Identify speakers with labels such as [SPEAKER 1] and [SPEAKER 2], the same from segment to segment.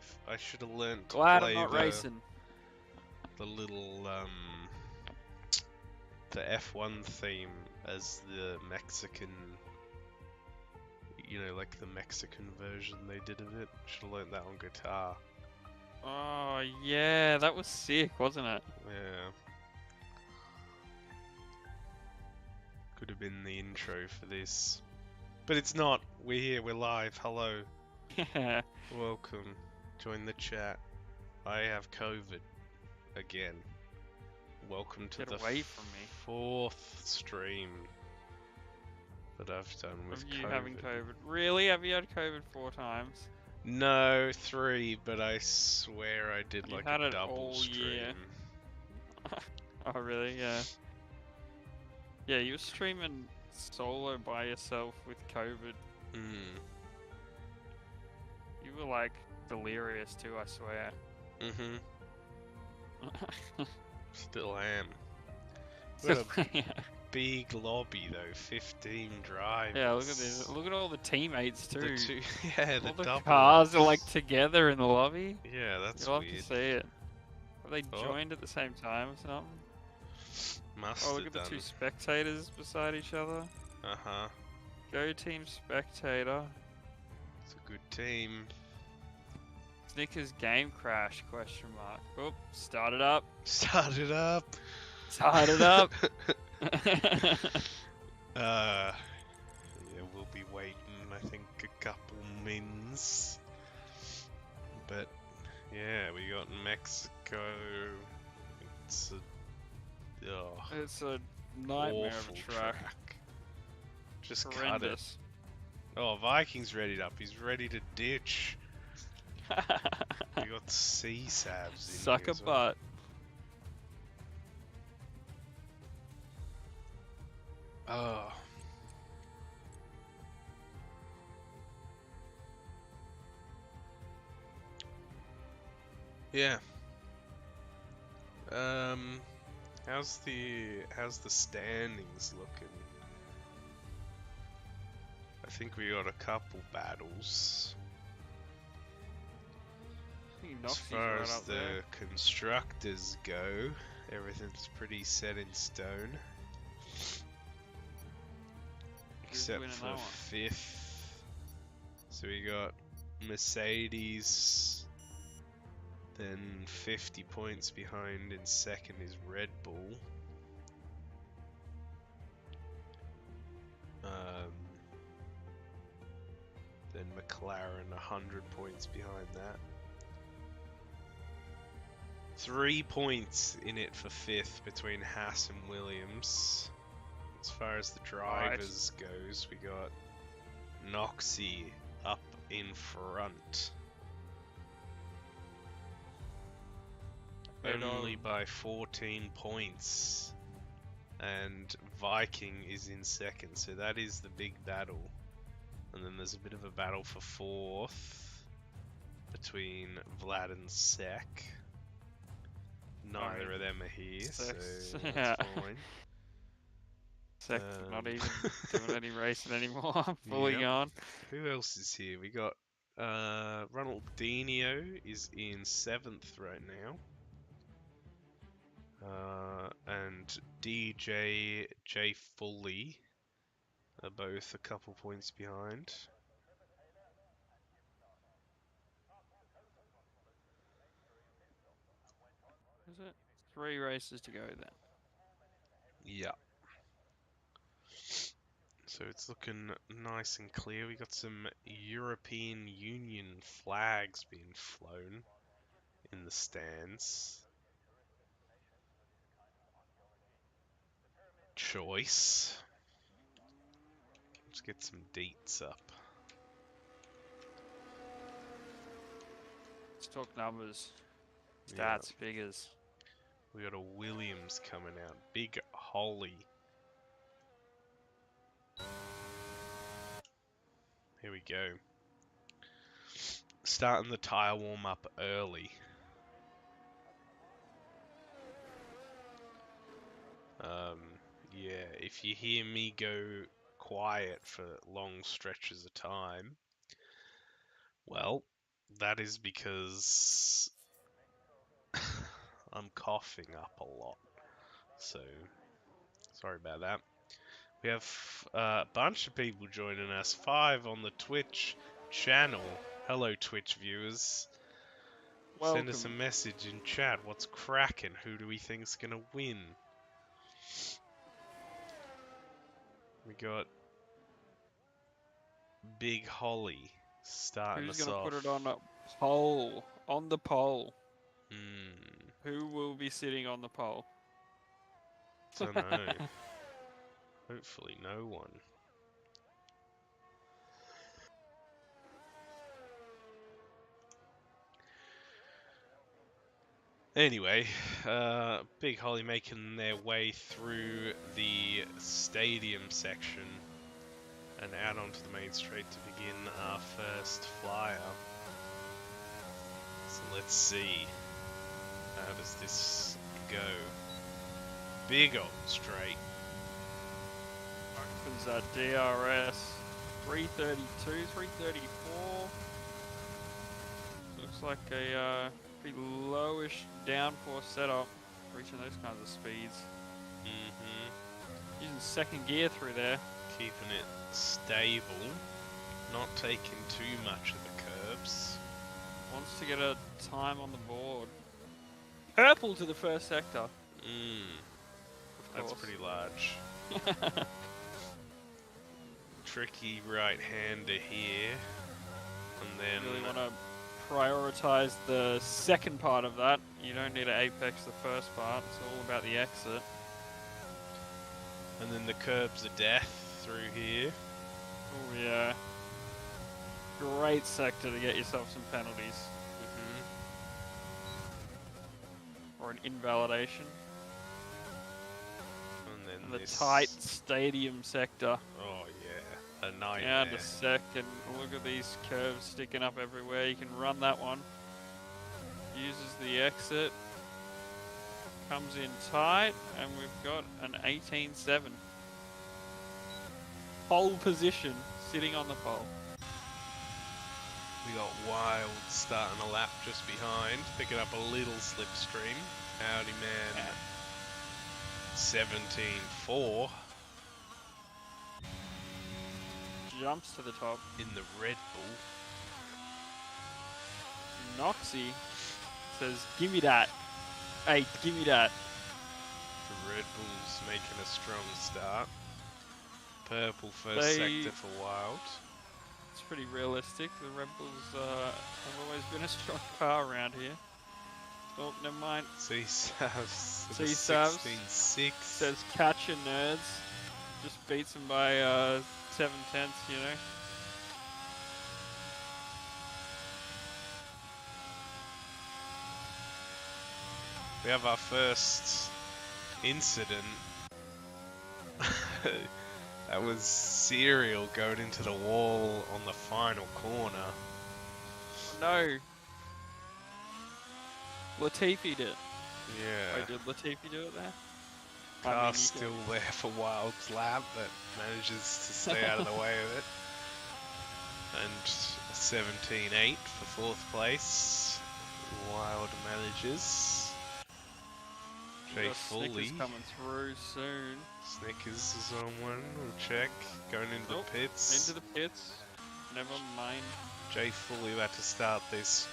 [SPEAKER 1] If I should have learned to
[SPEAKER 2] Glad I'm
[SPEAKER 1] play
[SPEAKER 2] not racing.
[SPEAKER 1] the little the F1 theme as the Mexican, you know, like the Mexican version they did of it. Should have learned that on guitar.
[SPEAKER 2] Oh yeah, that was sick, wasn't it?
[SPEAKER 1] Yeah. Could have been the intro for this. But it's not. We're here, we're live. Hello.
[SPEAKER 2] Yeah.
[SPEAKER 1] Welcome. Join the chat. I have COVID again. Welcome to
[SPEAKER 2] Get
[SPEAKER 1] the
[SPEAKER 2] away from me.
[SPEAKER 1] fourth stream that I've done with
[SPEAKER 2] Of you
[SPEAKER 1] COVID.
[SPEAKER 2] having COVID. Really? Have you had COVID 4 times?
[SPEAKER 1] No, 3, but I swear I did
[SPEAKER 2] You
[SPEAKER 1] like
[SPEAKER 2] had
[SPEAKER 1] a
[SPEAKER 2] it
[SPEAKER 1] double
[SPEAKER 2] all
[SPEAKER 1] stream.
[SPEAKER 2] year. Oh really? Yeah. Yeah, you were streaming solo by yourself with COVID.
[SPEAKER 1] Hmm.
[SPEAKER 2] You were like delirious too, I swear.
[SPEAKER 1] Mm-hmm. Still am. What a big lobby though, 15 drivers.
[SPEAKER 2] Yeah, look at this. Look at all the teammates too.
[SPEAKER 1] The two, yeah,
[SPEAKER 2] all
[SPEAKER 1] the
[SPEAKER 2] the
[SPEAKER 1] double
[SPEAKER 2] cars are
[SPEAKER 1] ups.
[SPEAKER 2] like together in the lobby.
[SPEAKER 1] Yeah, that's
[SPEAKER 2] You'll have
[SPEAKER 1] weird.
[SPEAKER 2] to see it. Have they
[SPEAKER 1] Oh.
[SPEAKER 2] joined at the same time or something?
[SPEAKER 1] Must
[SPEAKER 2] Oh, look
[SPEAKER 1] have
[SPEAKER 2] at the
[SPEAKER 1] done.
[SPEAKER 2] 2 spectators beside each other.
[SPEAKER 1] Uh-huh.
[SPEAKER 2] Go team spectator.
[SPEAKER 1] It's a good team.
[SPEAKER 2] Snickers game crash, question mark. Oop, start it up.
[SPEAKER 1] Start it up.
[SPEAKER 2] Start it up.
[SPEAKER 1] Yeah, we'll be waiting, I think, a couple mins. But, yeah, we got Mexico. It's a
[SPEAKER 2] It's a nightmare of
[SPEAKER 1] awful
[SPEAKER 2] a track.
[SPEAKER 1] Just cut it.
[SPEAKER 2] Horrendous.
[SPEAKER 1] Oh, Viking's readied up. He's ready to ditch. We got C-Sabs in
[SPEAKER 2] Suck
[SPEAKER 1] here
[SPEAKER 2] a
[SPEAKER 1] as well.
[SPEAKER 2] butt.
[SPEAKER 1] Oh. Yeah. How's the standings looking? I think we got a couple battles. As far
[SPEAKER 2] right
[SPEAKER 1] as
[SPEAKER 2] up
[SPEAKER 1] the
[SPEAKER 2] there.
[SPEAKER 1] constructors go, everything's pretty set in stone. Except
[SPEAKER 2] winning
[SPEAKER 1] for
[SPEAKER 2] that one?
[SPEAKER 1] 5th. So we got Mercedes, then 50 points behind in 2nd is Red Bull. Then McLaren 100 points behind that. 3 points in it for 5th between Haas and Williams. As far as the drivers goes, we got Noxie up in front. Only by 14 points. And Viking is in 2nd, so that is the big battle. And then there's a bit of a battle for 4th between Vlad and Sek. Neither of them are here, so
[SPEAKER 2] Yeah.
[SPEAKER 1] that's fine.
[SPEAKER 2] Sec not even doing any racing anymore. I'm fully
[SPEAKER 1] Yep.
[SPEAKER 2] gone.
[SPEAKER 1] Who else is here? We got Ronaldinho is in 7th right now. And DJ J Fully are both a couple points behind.
[SPEAKER 2] Is it? 3 races to go then.
[SPEAKER 1] Yeah. So it's looking nice and clear. We got some European Union flags being flown in the stands. Choice. Let's get some deets up.
[SPEAKER 2] Let's talk numbers. Stats,
[SPEAKER 1] Yeah.
[SPEAKER 2] figures.
[SPEAKER 1] We got a Williams coming out. Big Holly. Here we go. Starting the tyre warm up early. Yeah, if you hear me go quiet for long stretches of time, well, That is because I'm coughing up a lot. So, sorry about that. We have a bunch of people joining us. 5 on the Twitch channel. Hello, Twitch viewers. Send us a
[SPEAKER 2] Welcome.
[SPEAKER 1] message in chat. What's cracking? Who do we think's gonna win? We got Big Holly starting
[SPEAKER 2] Who's
[SPEAKER 1] us
[SPEAKER 2] gonna put
[SPEAKER 1] off.
[SPEAKER 2] it on a poll? On the poll.
[SPEAKER 1] Hmm.
[SPEAKER 2] Who will be sitting on the poll?
[SPEAKER 1] Don't know. Hopefully no one. Anyway, Big Holly making their way through the stadium section and out onto the main street to begin our first flyer. So let's see. How does this go? Big old straight.
[SPEAKER 2] Opens that DRS 332, 334. Looks like a pretty lowish downforce setup, reaching those kinds of speeds. Using second gear through there.
[SPEAKER 1] Keeping it stable, not taking too much of the curbs.
[SPEAKER 2] Wants to get a time on the board. Purple to the first sector. Of
[SPEAKER 1] That's
[SPEAKER 2] course.
[SPEAKER 1] pretty large. Tricky right-hander here. And then
[SPEAKER 2] Really want to prioritize the second part of that. You don't need to apex the first part. It's all about the exit.
[SPEAKER 1] and then the curbs of death through here.
[SPEAKER 2] Oh yeah. Great sector to get yourself some penalties. Or an invalidation.
[SPEAKER 1] And then
[SPEAKER 2] The
[SPEAKER 1] this
[SPEAKER 2] tight stadium sector.
[SPEAKER 1] Oh yeah, a nightmare.
[SPEAKER 2] Down to second. Look at these curves sticking up everywhere. You can run that one. Uses the exit. Comes in tight, and we've got an 18.7. Pole position, sitting on the pole.
[SPEAKER 1] We got Wild starting a lap just behind, picking up a little slipstream. Howdy man, 17.4
[SPEAKER 2] Jumps to the top.
[SPEAKER 1] in the Red Bull.
[SPEAKER 2] Noxy says, "Give me that. Hey, give me that."
[SPEAKER 1] The Red Bull's making a strong start. Purple first
[SPEAKER 2] They-
[SPEAKER 1] sector for Wild.
[SPEAKER 2] It's pretty realistic. The Red Bulls have always been a strong car around here. Oh, never mind.
[SPEAKER 1] C-Savs.
[SPEAKER 2] C-Savs
[SPEAKER 1] 16.6.
[SPEAKER 2] Says catch your nerds. Just beats them by 7/10, you know.
[SPEAKER 1] We have our first incident. That was Serial going into the wall on the final corner.
[SPEAKER 2] No. Latifi did.
[SPEAKER 1] Yeah.
[SPEAKER 2] Wait, did Latifi do it there?
[SPEAKER 1] Car's still there for Wild's lap, but manages to stay out of the way of it. And a 17.8 for 4th place. Wild manages. Jay Foley.
[SPEAKER 2] Snickers coming through soon.
[SPEAKER 1] Snickers is on one, we'll check. Going into the pits.
[SPEAKER 2] Into the pits. Never mind.
[SPEAKER 1] Jay Foley about to start this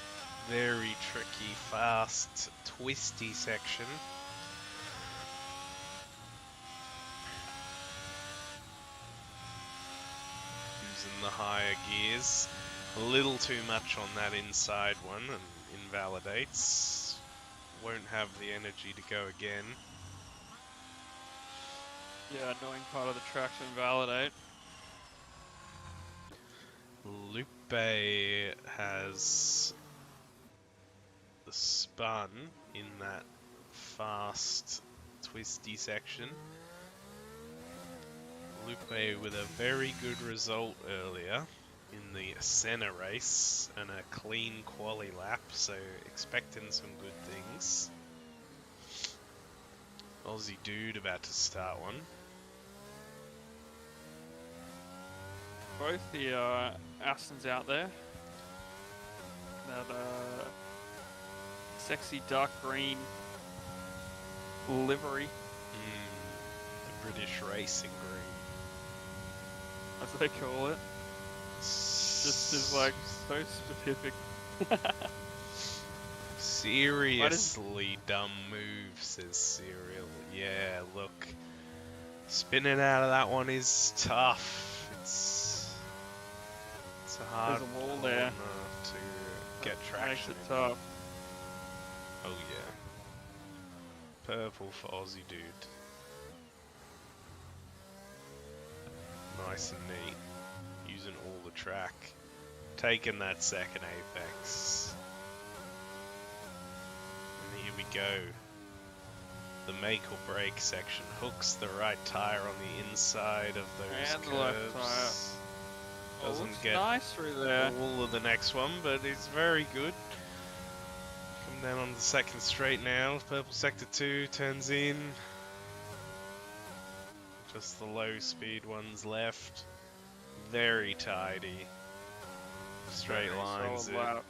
[SPEAKER 1] very tricky, fast, twisty section. Using the higher gears. A little too much on that inside one and invalidates. Won't have the energy to go again.
[SPEAKER 2] Yeah, annoying part of the track to invalidate.
[SPEAKER 1] Lupe has the spun in that fast, twisty section. Lupe with a very good result earlier in the Senna race and a clean quali lap, so expecting some good things. Aussie Dude about to start one.
[SPEAKER 2] Both the Astons out there. that sexy dark green livery,
[SPEAKER 1] The British racing green.
[SPEAKER 2] as they call it. Just is like so specific.
[SPEAKER 1] Seriously dumb move, says Serial. Yeah, look. Spinning out of that one is tough. It's a hard
[SPEAKER 2] There's a wall there
[SPEAKER 1] to get
[SPEAKER 2] Makes
[SPEAKER 1] traction.
[SPEAKER 2] it tough.
[SPEAKER 1] Oh yeah. Purple for Aussie dude. Nice and neat. Using all the track. Taking that second apex. And here we go. The make or break section. Hooks the right tire on the inside of those
[SPEAKER 2] And
[SPEAKER 1] curves.
[SPEAKER 2] the left tire.
[SPEAKER 1] Doesn't
[SPEAKER 2] looks
[SPEAKER 1] get
[SPEAKER 2] nice through there.
[SPEAKER 1] all of the next one, but it's very good. Come down on the second straight now. Purple sector 2 turns in. Just the low speed ones left. Very tidy. Straight
[SPEAKER 2] Very
[SPEAKER 1] lines
[SPEAKER 2] solid
[SPEAKER 1] it.
[SPEAKER 2] lap.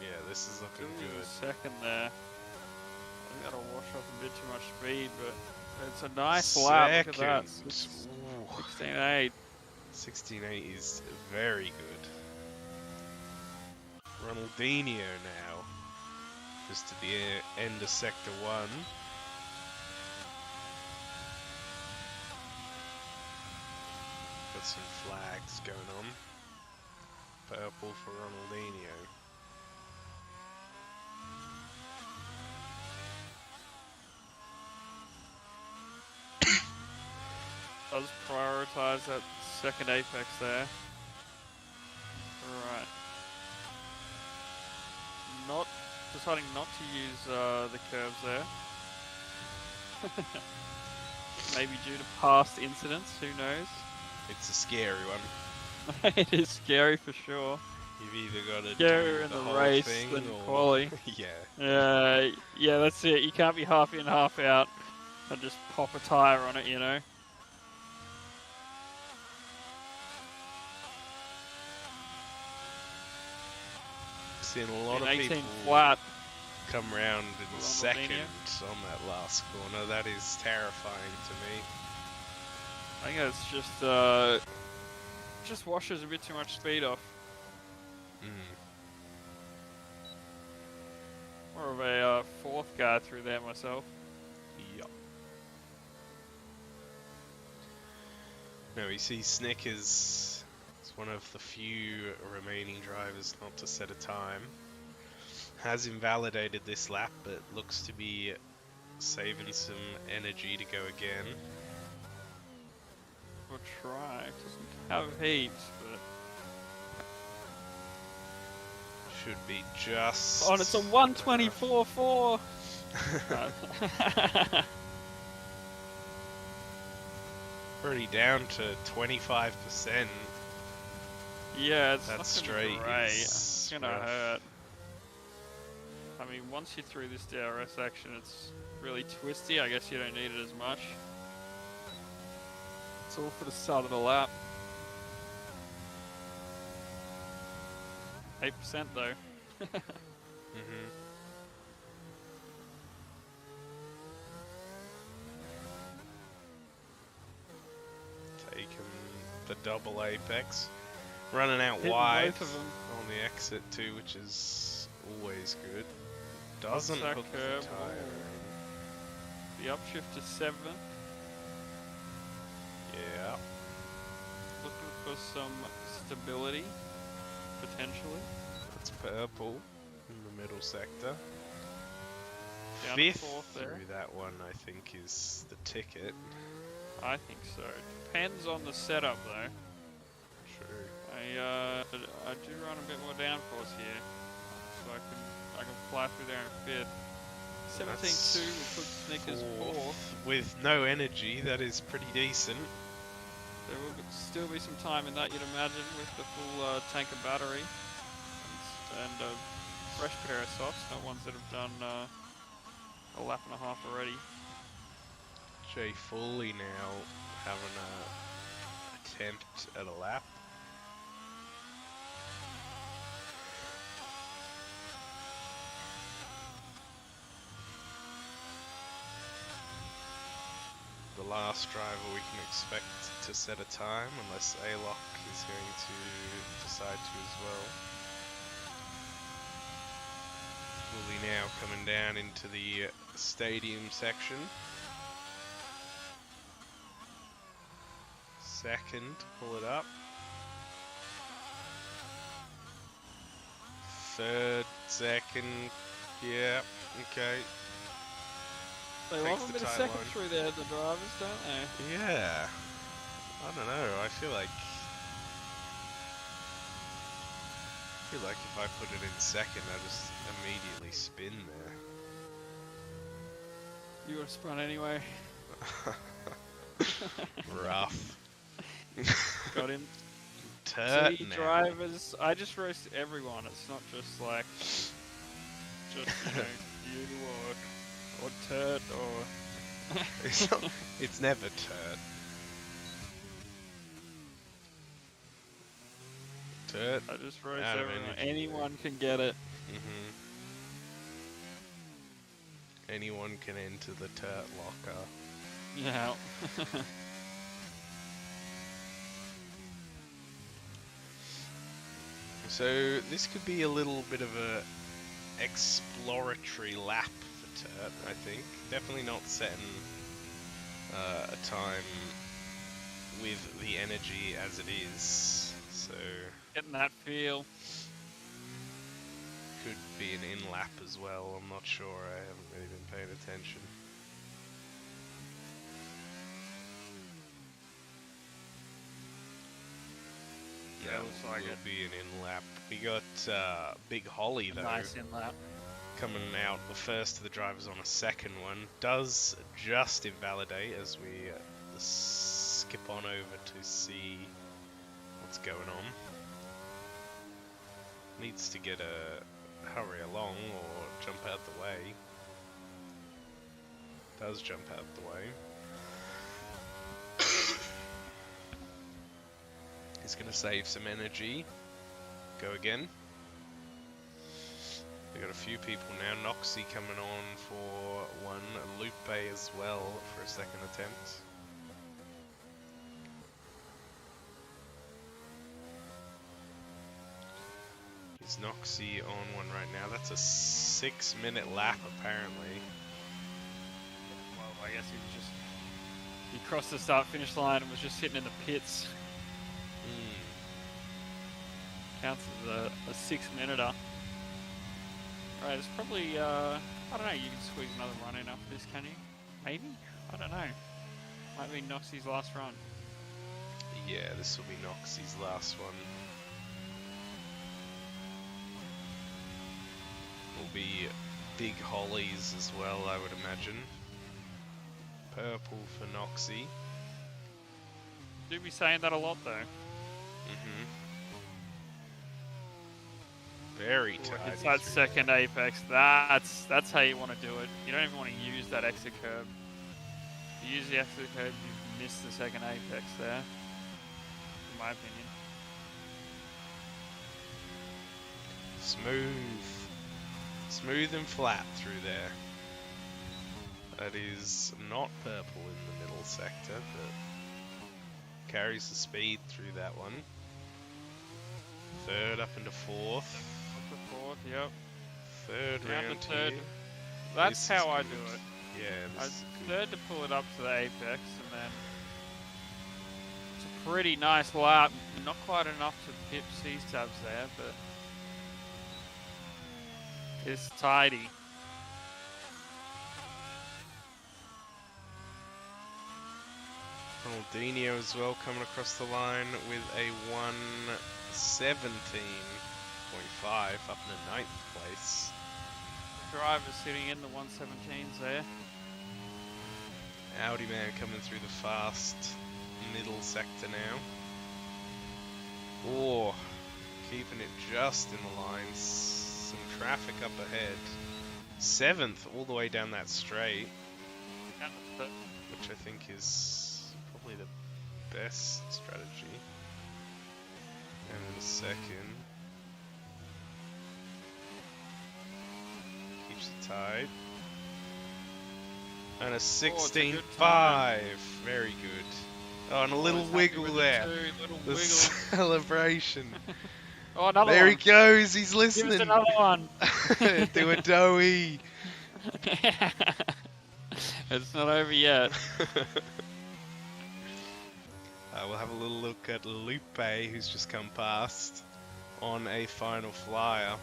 [SPEAKER 1] Yeah, this is looking
[SPEAKER 2] Still
[SPEAKER 1] good.
[SPEAKER 2] a second there. I gotta wash off a bit too much speed, but it's a nice lap. Look at that.
[SPEAKER 1] Ooh.
[SPEAKER 2] 16.8.
[SPEAKER 1] 16.8 is very good. Ronaldinho now. Just at the end of sector 1. Got some flags going on. Purple for Ronaldinho.
[SPEAKER 2] Does prioritize that second apex there. Right. Deciding not to use the curves there. Maybe due to past incidents, who knows?
[SPEAKER 1] It's a scary one.
[SPEAKER 2] It is scary for sure.
[SPEAKER 1] You've either got to
[SPEAKER 2] Scarier
[SPEAKER 1] do
[SPEAKER 2] in
[SPEAKER 1] the
[SPEAKER 2] the
[SPEAKER 1] whole
[SPEAKER 2] race
[SPEAKER 1] thing
[SPEAKER 2] than
[SPEAKER 1] or
[SPEAKER 2] quali.
[SPEAKER 1] yeah.
[SPEAKER 2] Yeah, that's it. You can't be half in, half out, and just pop a tire on it, you know.
[SPEAKER 1] Seen a lot of
[SPEAKER 2] 18
[SPEAKER 1] people
[SPEAKER 2] flat.
[SPEAKER 1] come round in
[SPEAKER 2] Ronaldinho.
[SPEAKER 1] second on that last corner. That is terrifying to me.
[SPEAKER 2] I think it's just washes a bit too much speed off. More of a fourth guy through there myself.
[SPEAKER 1] Yup. No, we see Snickers is one of the few remaining drivers not to set a time. Has invalidated this lap, but looks to be saving some energy to go again.
[SPEAKER 2] We'll try. Doesn't have heaps, but
[SPEAKER 1] Should be just...
[SPEAKER 2] oh, and it's a 124.4.
[SPEAKER 1] Already down to 25%.
[SPEAKER 2] Yeah, it's
[SPEAKER 1] That
[SPEAKER 2] not
[SPEAKER 1] straight
[SPEAKER 2] gonna be great.
[SPEAKER 1] is
[SPEAKER 2] It's gonna
[SPEAKER 1] rough.
[SPEAKER 2] hurt. I mean, once you're through this DRS section, it's really twisty. I guess you don't need it as much. It's all for the start of the lap. 8% though.
[SPEAKER 1] Taking the double apex. Running out
[SPEAKER 2] Hitting
[SPEAKER 1] wide
[SPEAKER 2] both of them.
[SPEAKER 1] on the exit too, which is always good. Doesn't
[SPEAKER 2] that
[SPEAKER 1] hook the
[SPEAKER 2] curve.
[SPEAKER 1] tire.
[SPEAKER 2] The upshift to 7.
[SPEAKER 1] Yeah.
[SPEAKER 2] Looking for some stability, potentially.
[SPEAKER 1] That's purple in the middle sector.
[SPEAKER 2] Down to
[SPEAKER 1] Fifth
[SPEAKER 2] fourth there.
[SPEAKER 1] through that one, I think, is the ticket.
[SPEAKER 2] I think so. Depends on the setup though.
[SPEAKER 1] True.
[SPEAKER 2] I do run a bit more downforce here, so I can fly through there in 5th. 17.2 will put Snickers 4th.
[SPEAKER 1] With no energy, that is pretty decent.
[SPEAKER 2] There will still be some time in that, you'd imagine, with the full tank of battery and a fresh pair of socks, not ones that have done a lap and a half already.
[SPEAKER 1] Jay Foley now having a attempt at a lap. the last driver we can expect to set a time, unless A-Lock is going to decide to as well. Wooly now coming down into the stadium section. Second, pull it up. Third, second, yeah, okay.
[SPEAKER 2] They
[SPEAKER 1] Takes
[SPEAKER 2] love a
[SPEAKER 1] the
[SPEAKER 2] bit of
[SPEAKER 1] tight
[SPEAKER 2] second
[SPEAKER 1] line.
[SPEAKER 2] through there, the drivers, don't they?
[SPEAKER 1] Yeah, I don't know. I feel like if I put it in second, I just immediately spin
[SPEAKER 2] You would have spun anyway.
[SPEAKER 1] there. Rough.
[SPEAKER 2] Got him.
[SPEAKER 1] Turt
[SPEAKER 2] See,
[SPEAKER 1] now.
[SPEAKER 2] drivers, I just roast everyone. It's not just like, you or Turt or...
[SPEAKER 1] It's never turt. Turt.
[SPEAKER 2] I just roast
[SPEAKER 1] Out of
[SPEAKER 2] everyone.
[SPEAKER 1] energy,
[SPEAKER 2] Anyone can get it.
[SPEAKER 1] Mm-hmm. Anyone can enter the turt locker.
[SPEAKER 2] Yeah.
[SPEAKER 1] So this could be a little bit of a exploratory lap for Turt, I think. Definitely not setting a time with the energy as it is. So
[SPEAKER 2] Getting that feel.
[SPEAKER 1] could be an in lap as well. I'm not sure. I haven't really been paying attention.
[SPEAKER 2] Yeah, looks like
[SPEAKER 1] will
[SPEAKER 2] it.
[SPEAKER 1] be an in lap. We got Big Holly though.
[SPEAKER 2] Nice in lap.
[SPEAKER 1] Coming out the first of the drivers on a second one. Does just invalidate as we skip on over to see what's going on. Needs to get a hurry along or jump out the way. Does jump out the way. He's going to save some energy. Go again. We've got a few people now. Noxy coming on for one. Lupe as well for a second attempt. Is Noxy on one right now? That's a 6-minute lap apparently.
[SPEAKER 2] Well, I guess he was just... He crossed the start-finish line and was just sitting in the pits. Counts as a 6-minuter. Right, it's probably, I don't know, you can squeeze another run in after this, can you? Maybe? I don't know. Might be Noxy's last run.
[SPEAKER 1] Yeah, this will be Noxy's last one. Will be Big Hollies as well, I would imagine. Purple for Noxy.
[SPEAKER 2] Do be saying that a lot, though.
[SPEAKER 1] Very tight.
[SPEAKER 2] It's that second apex. That's how you want to do it. You don't even want to use that exit curb. If you use the exit curb, you've missed the second apex there. In my opinion.
[SPEAKER 1] Smooth and flat through there. That is not purple in the middle sector, but carries the speed through that one. Third up into fourth.
[SPEAKER 2] Fourth, yep.
[SPEAKER 1] Third
[SPEAKER 2] Down
[SPEAKER 1] round
[SPEAKER 2] to third.
[SPEAKER 1] here.
[SPEAKER 2] That's
[SPEAKER 1] This is
[SPEAKER 2] how I
[SPEAKER 1] good.
[SPEAKER 2] do it.
[SPEAKER 1] Yeah, this is good.
[SPEAKER 2] Third to pull it up to the apex, and then it's a pretty nice lap. Not quite enough to pip C-stabs there, but it's tidy.
[SPEAKER 1] Ronaldinho as well coming across the line with a 1:17.5 up in the 9th place.
[SPEAKER 2] Driver sitting in the 117s there.
[SPEAKER 1] Audi man coming through the fast middle sector now. Oh, keeping it just in the lines. Some traffic up ahead. 7th all the way down that straight, which I think is probably the best strategy. And then second. Keeps it tied. And a
[SPEAKER 2] Oh, it's a good
[SPEAKER 1] 16.5.
[SPEAKER 2] time.
[SPEAKER 1] Very good. Oh, and a
[SPEAKER 2] Oh,
[SPEAKER 1] little
[SPEAKER 2] he's happy
[SPEAKER 1] wiggle
[SPEAKER 2] with
[SPEAKER 1] there.
[SPEAKER 2] the 2 little
[SPEAKER 1] The
[SPEAKER 2] wiggles.
[SPEAKER 1] celebration.
[SPEAKER 2] Oh, another
[SPEAKER 1] There
[SPEAKER 2] one.
[SPEAKER 1] he goes. He's
[SPEAKER 2] Give us
[SPEAKER 1] listening.
[SPEAKER 2] another one.
[SPEAKER 1] Do a doughy.
[SPEAKER 2] It's not over yet.
[SPEAKER 1] We'll have a little look at Lupe, who's just come past on a final flyer.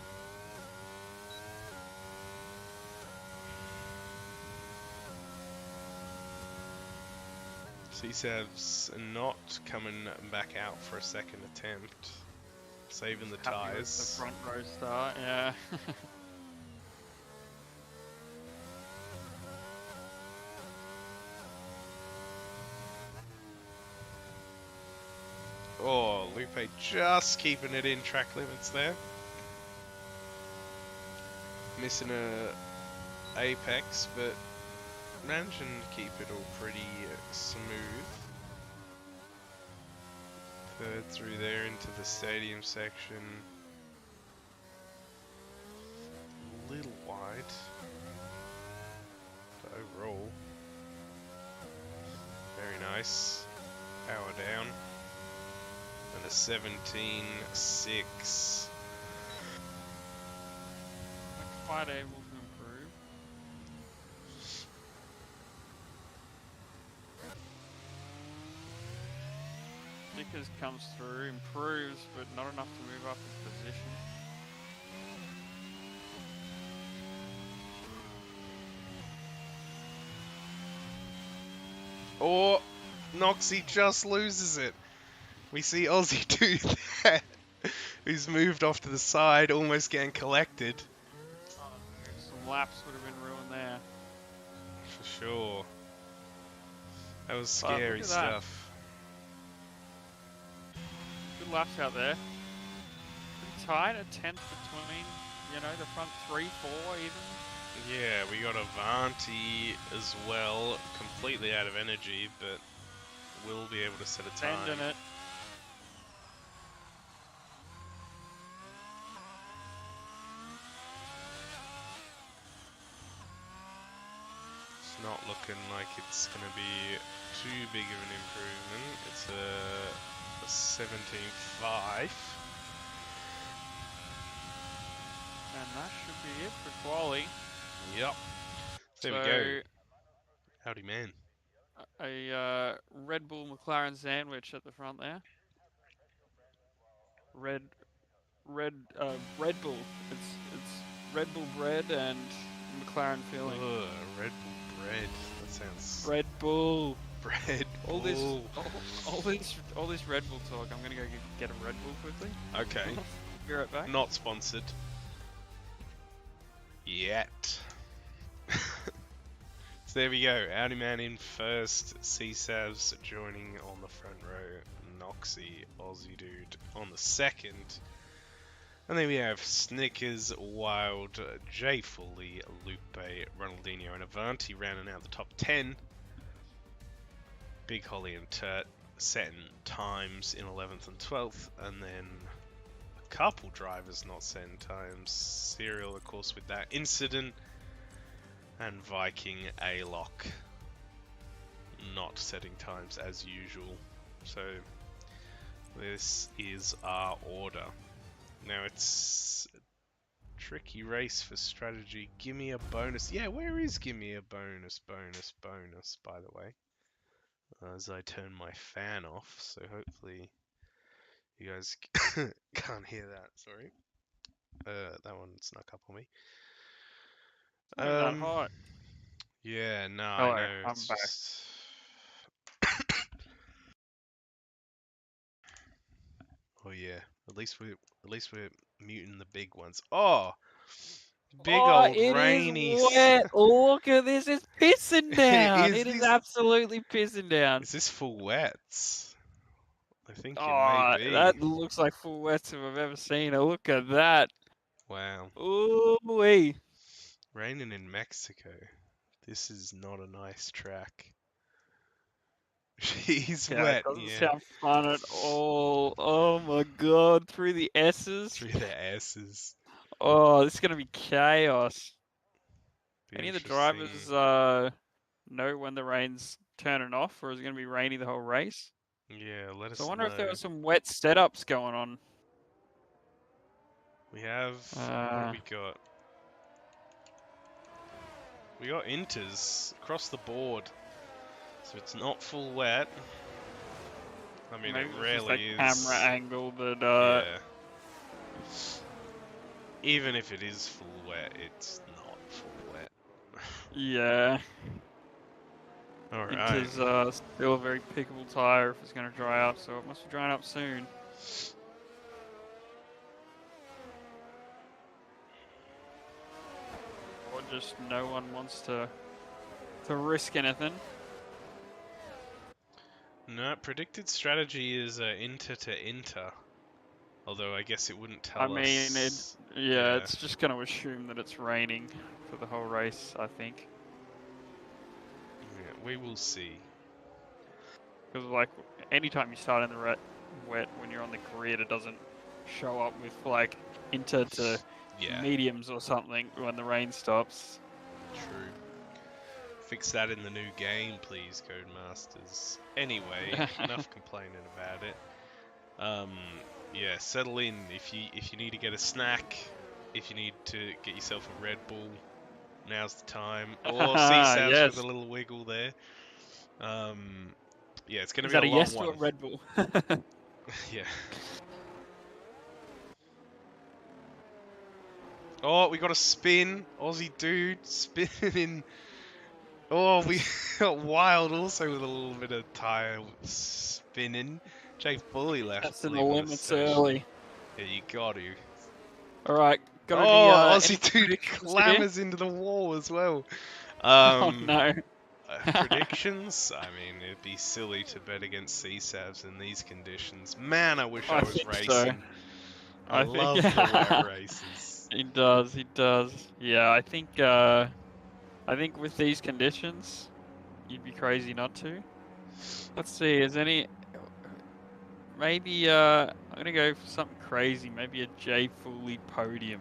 [SPEAKER 1] CSAV's not coming back out for a second attempt, saving the
[SPEAKER 2] Happy with
[SPEAKER 1] tyres.
[SPEAKER 2] the front row start, yeah.
[SPEAKER 1] Oh, Lupe just keeping it in track limits there. Missing a apex, but managing to keep it all pretty smooth. Third through there into the stadium section. A little wide, but overall, very nice. Power down. And a 17.6.
[SPEAKER 2] Quite able to improve. Stickers comes through, improves, but not enough to move up his position.
[SPEAKER 1] Or Noxie just loses it. We see Aussie do that, who's moved off to the side, almost getting collected.
[SPEAKER 2] Oh, some laps would have been ruined there.
[SPEAKER 1] For sure. That was
[SPEAKER 2] But look
[SPEAKER 1] scary
[SPEAKER 2] at that.
[SPEAKER 1] stuff.
[SPEAKER 2] Good laps out there. Pretty tight, a 10th between, the front 3, 4 even.
[SPEAKER 1] Yeah, we got Avanti as well, completely out of energy, but will be able to set a time.
[SPEAKER 2] Sending it.
[SPEAKER 1] It's not looking like it's going to be too big of an improvement. It's a 17.5.
[SPEAKER 2] And that should be it for quali.
[SPEAKER 1] Yep. There we go. Howdy, man.
[SPEAKER 2] A Red Bull McLaren sandwich at the front there. Red Bull. It's Red Bull bread and McLaren filling.
[SPEAKER 1] Ugh, Red Bull bread. That sounds.
[SPEAKER 2] Red Bull.
[SPEAKER 1] Bread.
[SPEAKER 2] All this,
[SPEAKER 1] Bull.
[SPEAKER 2] all this Red Bull talk. I'm gonna go get a Red Bull quickly.
[SPEAKER 1] Okay.
[SPEAKER 2] Be right back.
[SPEAKER 1] Not sponsored. Yet. So there we go. Howdy man in first. CSAVs joining on the front row. Noxie, Aussie dude on the second. And then we have Snickers, Wild, Jay Foley, Lupe, Ronaldinho, and Avanti rounding out the top 10. Big Holly and Turt setting times in 11th and 12th, and then a couple drivers not setting times. Serial, of course, with that incident, and Viking A-Lock not setting times as usual. So this is our order. Now it's a tricky race for strategy. Gimme a bonus. Yeah, where is gimme a bonus, by the way? As I turn my fan off, so hopefully you guys can't hear that, sorry. That one snuck up on me.
[SPEAKER 2] Not that hot.
[SPEAKER 1] Yeah, no,
[SPEAKER 2] Hello,
[SPEAKER 1] I know,
[SPEAKER 2] I'm
[SPEAKER 1] it's
[SPEAKER 2] back.
[SPEAKER 1] just... Oh yeah, at least we're muting the big ones. Oh! Big old
[SPEAKER 2] it
[SPEAKER 1] rainy.
[SPEAKER 2] is wet. Look at this. It's pissing down. It is
[SPEAKER 1] this-
[SPEAKER 2] absolutely pissing down.
[SPEAKER 1] Is this full wets? I think it
[SPEAKER 2] Oh,
[SPEAKER 1] may be.
[SPEAKER 2] that looks like full wets if I've ever seen it. Look at that.
[SPEAKER 1] Wow.
[SPEAKER 2] Ooh-wee.
[SPEAKER 1] Raining in Mexico. This is not a nice track. She's
[SPEAKER 2] Yeah,
[SPEAKER 1] wet,
[SPEAKER 2] it doesn't
[SPEAKER 1] yeah.
[SPEAKER 2] sound fun at all. Oh my god, through the S's.
[SPEAKER 1] Through the S's.
[SPEAKER 2] Oh, this is gonna be chaos.
[SPEAKER 1] Be
[SPEAKER 2] Any of the
[SPEAKER 1] interesting.
[SPEAKER 2] drivers know when the rain's turning off, or is it going to be rainy the whole race?
[SPEAKER 1] Yeah, let us
[SPEAKER 2] So I wonder
[SPEAKER 1] know.
[SPEAKER 2] if there were some wet setups going on.
[SPEAKER 1] We have... what have we got? We got inters across the board. So it's not full wet. I mean,
[SPEAKER 2] Maybe
[SPEAKER 1] it
[SPEAKER 2] it's just that
[SPEAKER 1] rarely is.
[SPEAKER 2] camera angle that.
[SPEAKER 1] Yeah. Even if it is full wet, it's not full wet.
[SPEAKER 2] Yeah.
[SPEAKER 1] Alright.
[SPEAKER 2] It is still a very pickable tire if it's going to dry up, so it must be drying up soon. Or just no one wants to risk anything.
[SPEAKER 1] No, predicted strategy is inter to inter. Although I guess it wouldn't tell
[SPEAKER 2] I mean,
[SPEAKER 1] us.
[SPEAKER 2] it's just going to assume that it's raining for the whole race, I think.
[SPEAKER 1] Yeah, we will see.
[SPEAKER 2] Because, like, anytime you start in the wet, when you're on the grid, it doesn't show up with, like, inter to mediums or something when the rain stops.
[SPEAKER 1] True. Fix that in the new game, please, Codemasters. Anyway, enough complaining about it. Yeah, settle in. If you need to get a snack, if you need to get yourself a Red Bull, now's the time. Or CSAVs
[SPEAKER 2] Yes.
[SPEAKER 1] with a little wiggle there. Yeah, it's going to
[SPEAKER 2] Is
[SPEAKER 1] be
[SPEAKER 2] that
[SPEAKER 1] a
[SPEAKER 2] a
[SPEAKER 1] long
[SPEAKER 2] yes
[SPEAKER 1] one.
[SPEAKER 2] to a Red Bull?
[SPEAKER 1] Yeah. Oh, we got a spin. Aussie dude spinning. Oh, we got wild also with a little bit of tyre spinning. Jake Bully left.
[SPEAKER 2] That's in the
[SPEAKER 1] leaving
[SPEAKER 2] limits
[SPEAKER 1] session.
[SPEAKER 2] early.
[SPEAKER 1] Yeah, you got to.
[SPEAKER 2] All right, got
[SPEAKER 1] Aussie
[SPEAKER 2] any
[SPEAKER 1] dude clambers into the wall as well.
[SPEAKER 2] Oh no.
[SPEAKER 1] Predictions? I mean, it'd be silly to bet against CSAVs in these conditions. Man, I wish I was
[SPEAKER 2] think
[SPEAKER 1] racing.
[SPEAKER 2] so.
[SPEAKER 1] I love the wet races.
[SPEAKER 2] He does. Yeah, I think with these conditions, you'd be crazy not to. Let's see, is any... Maybe, I'm gonna go for something crazy. Maybe a Jay Foley podium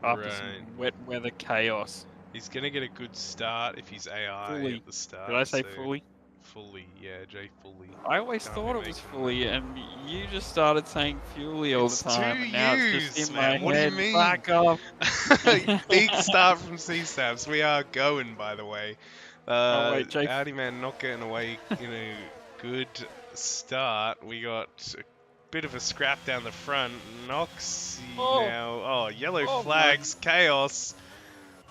[SPEAKER 2] after some wet weather chaos.
[SPEAKER 1] He's gonna get a good start if he's AI
[SPEAKER 2] Foley.
[SPEAKER 1] at the start.
[SPEAKER 2] Did I say Foley?
[SPEAKER 1] Foley, yeah, Jay Foley.
[SPEAKER 2] I always thought it was Foley, and you just started saying Fuley all the time, and now it's just in my head.
[SPEAKER 1] What do you mean?
[SPEAKER 2] Back up.
[SPEAKER 1] Big start from CSAVs. We are going, by the way.
[SPEAKER 2] Oh wait, Jake.
[SPEAKER 1] Audi man not getting away in a good start. We got a bit of a scrap down the front. Noxy now. Oh, yellow flags, chaos.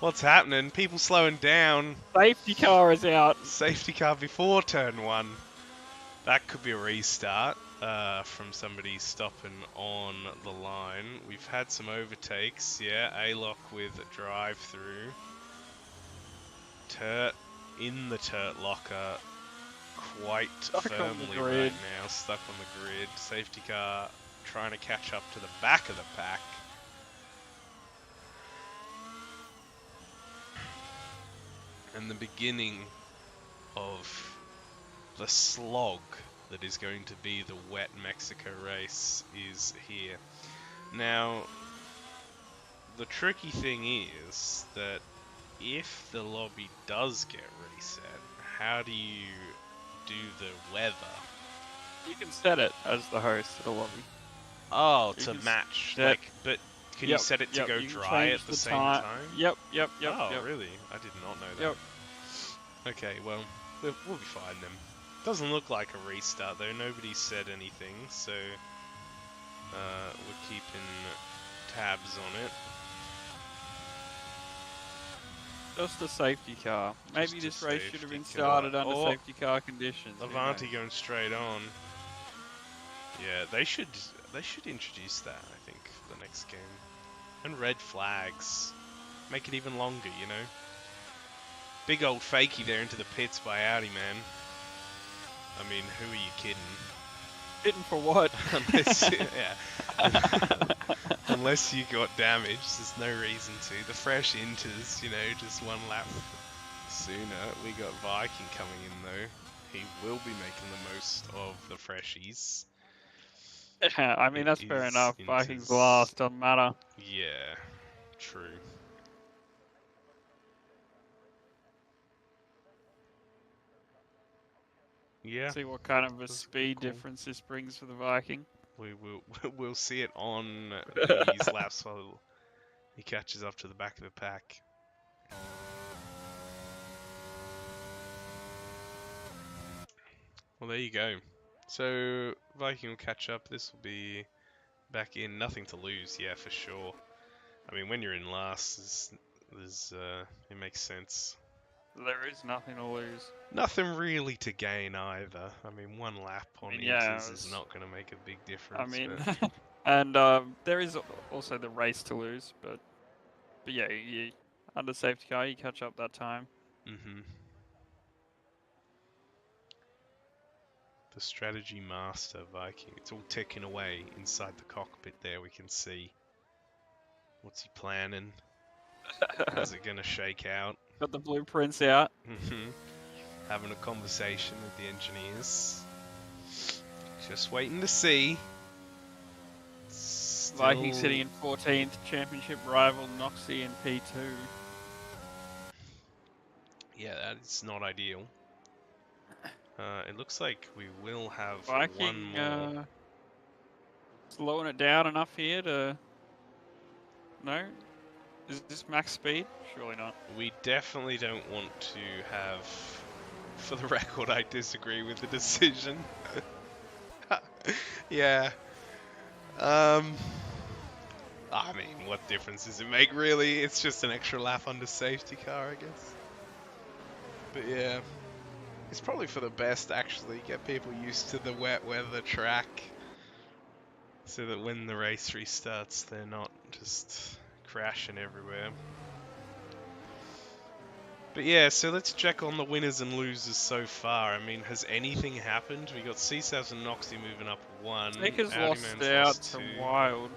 [SPEAKER 1] What's happening? People slowing down.
[SPEAKER 2] Safety car is out.
[SPEAKER 1] Safety car before turn 1. That could be a restart from somebody stopping on the line. We've had some overtakes. Yeah, A-lock with a drive-through. Turt in the Turt locker quite firmly right now. Stuck on the grid. Safety car trying to catch up to the back of the pack. And the beginning of the slog that is going to be the wet Mexico race is here. Now, the tricky thing is that if the lobby does get reset, how do you do the weather?
[SPEAKER 2] You can set it as the host of the lobby.
[SPEAKER 1] Oh, to match, like, but can you set it to go
[SPEAKER 2] you
[SPEAKER 1] dry at the same time?
[SPEAKER 2] Yep.
[SPEAKER 1] Oh, really? I did not know that. Okay, well, we'll be fine then. Doesn't look like a restart though, nobody said anything, so we're keeping tabs on it.
[SPEAKER 2] Just a safety car. Maybe this race should have been started under safety car conditions.
[SPEAKER 1] Avanti going straight on. Yeah, they should introduce that, I think, for the next game. And red flags. Make it even longer, you know? Big old fakie there into the pits by Audi, man. I mean, who are you kidding?
[SPEAKER 2] Kidding for what?
[SPEAKER 1] Unless you got damaged, there's no reason to. The fresh inters, you know, just one lap sooner. We got Viking coming in though. He will be making the most of the freshies.
[SPEAKER 2] I mean, that's fair enough. Vikings last, doesn't matter.
[SPEAKER 1] Yeah, true. Yeah,
[SPEAKER 2] See what kind of a
[SPEAKER 1] that's
[SPEAKER 2] speed
[SPEAKER 1] cool.
[SPEAKER 2] difference this brings for the Viking.
[SPEAKER 1] We will we'll see it on these laps while he catches up to the back of the pack. Well, there you go. So Viking will catch up. This will be back in. Nothing to lose, yeah, for sure. I mean, when you're in last, it makes sense.
[SPEAKER 2] There is nothing to lose.
[SPEAKER 1] Nothing really to gain either. I mean, one lap
[SPEAKER 2] I
[SPEAKER 1] on
[SPEAKER 2] mean, yeah,
[SPEAKER 1] inters is not going to make a big
[SPEAKER 2] I
[SPEAKER 1] difference.
[SPEAKER 2] mean,
[SPEAKER 1] But
[SPEAKER 2] and there is also the race to lose, but yeah, you under safety car, you catch up that time.
[SPEAKER 1] The strategy master Viking. It's all ticking away inside the cockpit there. We can see. What's he planning? How's it going to shake out?
[SPEAKER 2] Got the blueprints out.
[SPEAKER 1] Having a conversation with the engineers. Just waiting to see.
[SPEAKER 2] Vikings sitting in 14th, championship rival Noxie in P2.
[SPEAKER 1] Yeah, that is not ideal. It looks like we will have
[SPEAKER 2] Viking,
[SPEAKER 1] one more.
[SPEAKER 2] slowing it down enough here to... No? Is this max speed? Surely not.
[SPEAKER 1] We definitely don't want to have... For the record, I disagree with the decision. Yeah. I mean, what difference does it make, really? It's just an extra lap under safety car, I guess. But yeah, it's probably for the best, actually. Get people used to the wet weather track, so that when the race restarts, they're not just crashing everywhere. But yeah, so let's check on the winners and losers so far. I mean, has anything happened? We got CSAVs and Noxie moving up 1.
[SPEAKER 2] Sneakers
[SPEAKER 1] Audi
[SPEAKER 2] lost
[SPEAKER 1] Man's
[SPEAKER 2] out
[SPEAKER 1] lost
[SPEAKER 2] to
[SPEAKER 1] 2.
[SPEAKER 2] Wild.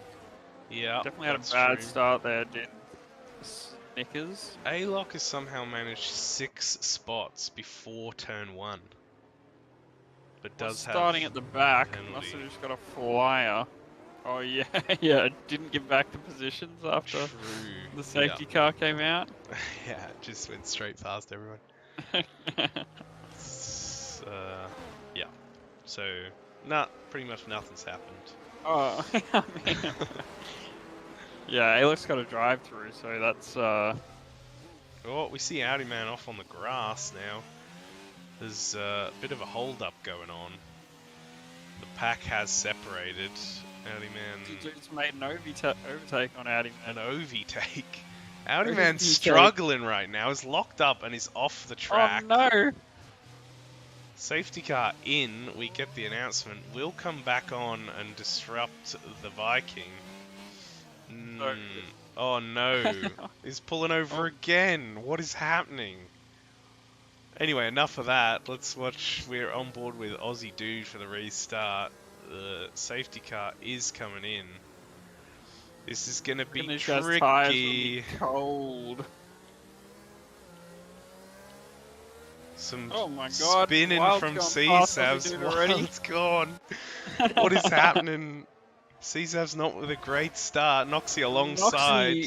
[SPEAKER 1] Yeah,
[SPEAKER 2] Definitely had a
[SPEAKER 1] that's
[SPEAKER 2] bad
[SPEAKER 1] true.
[SPEAKER 2] start there, did Snickers.
[SPEAKER 1] A-Lock has somehow managed 6 spots before turn 1. But does have
[SPEAKER 2] Starting at the back,
[SPEAKER 1] penalty.
[SPEAKER 2] must have just got a flyer. Oh yeah, yeah, didn't give back the positions after
[SPEAKER 1] True.
[SPEAKER 2] the safety car came out.
[SPEAKER 1] Yeah, just went straight past everyone. Yeah. So, pretty much nothing's happened.
[SPEAKER 2] Oh, I mean, yeah, Alex got a drive through, so that's
[SPEAKER 1] Oh, we see Audi Man off on the grass now. There's a bit of a hold-up going on. The pack has separated. Audi Man...
[SPEAKER 2] Dude's made an overtake on Audi Man.
[SPEAKER 1] An overtake? Audi Man's struggling right now. He's locked up and he's off the track.
[SPEAKER 2] Oh no!
[SPEAKER 1] Safety car in, we get the announcement. We'll come back on and disrupt the Viking. Oh no. He's pulling over again. What is happening? Anyway, enough of that. Let's watch. We're on board with Aussie Dude for the restart. The safety car is coming in. This is going to be tricky.
[SPEAKER 2] Cold.
[SPEAKER 1] Some
[SPEAKER 2] oh my god,
[SPEAKER 1] spinning from CSAVs while it's gone. What is happening? CSAV's not with a great start. Noxie alongside.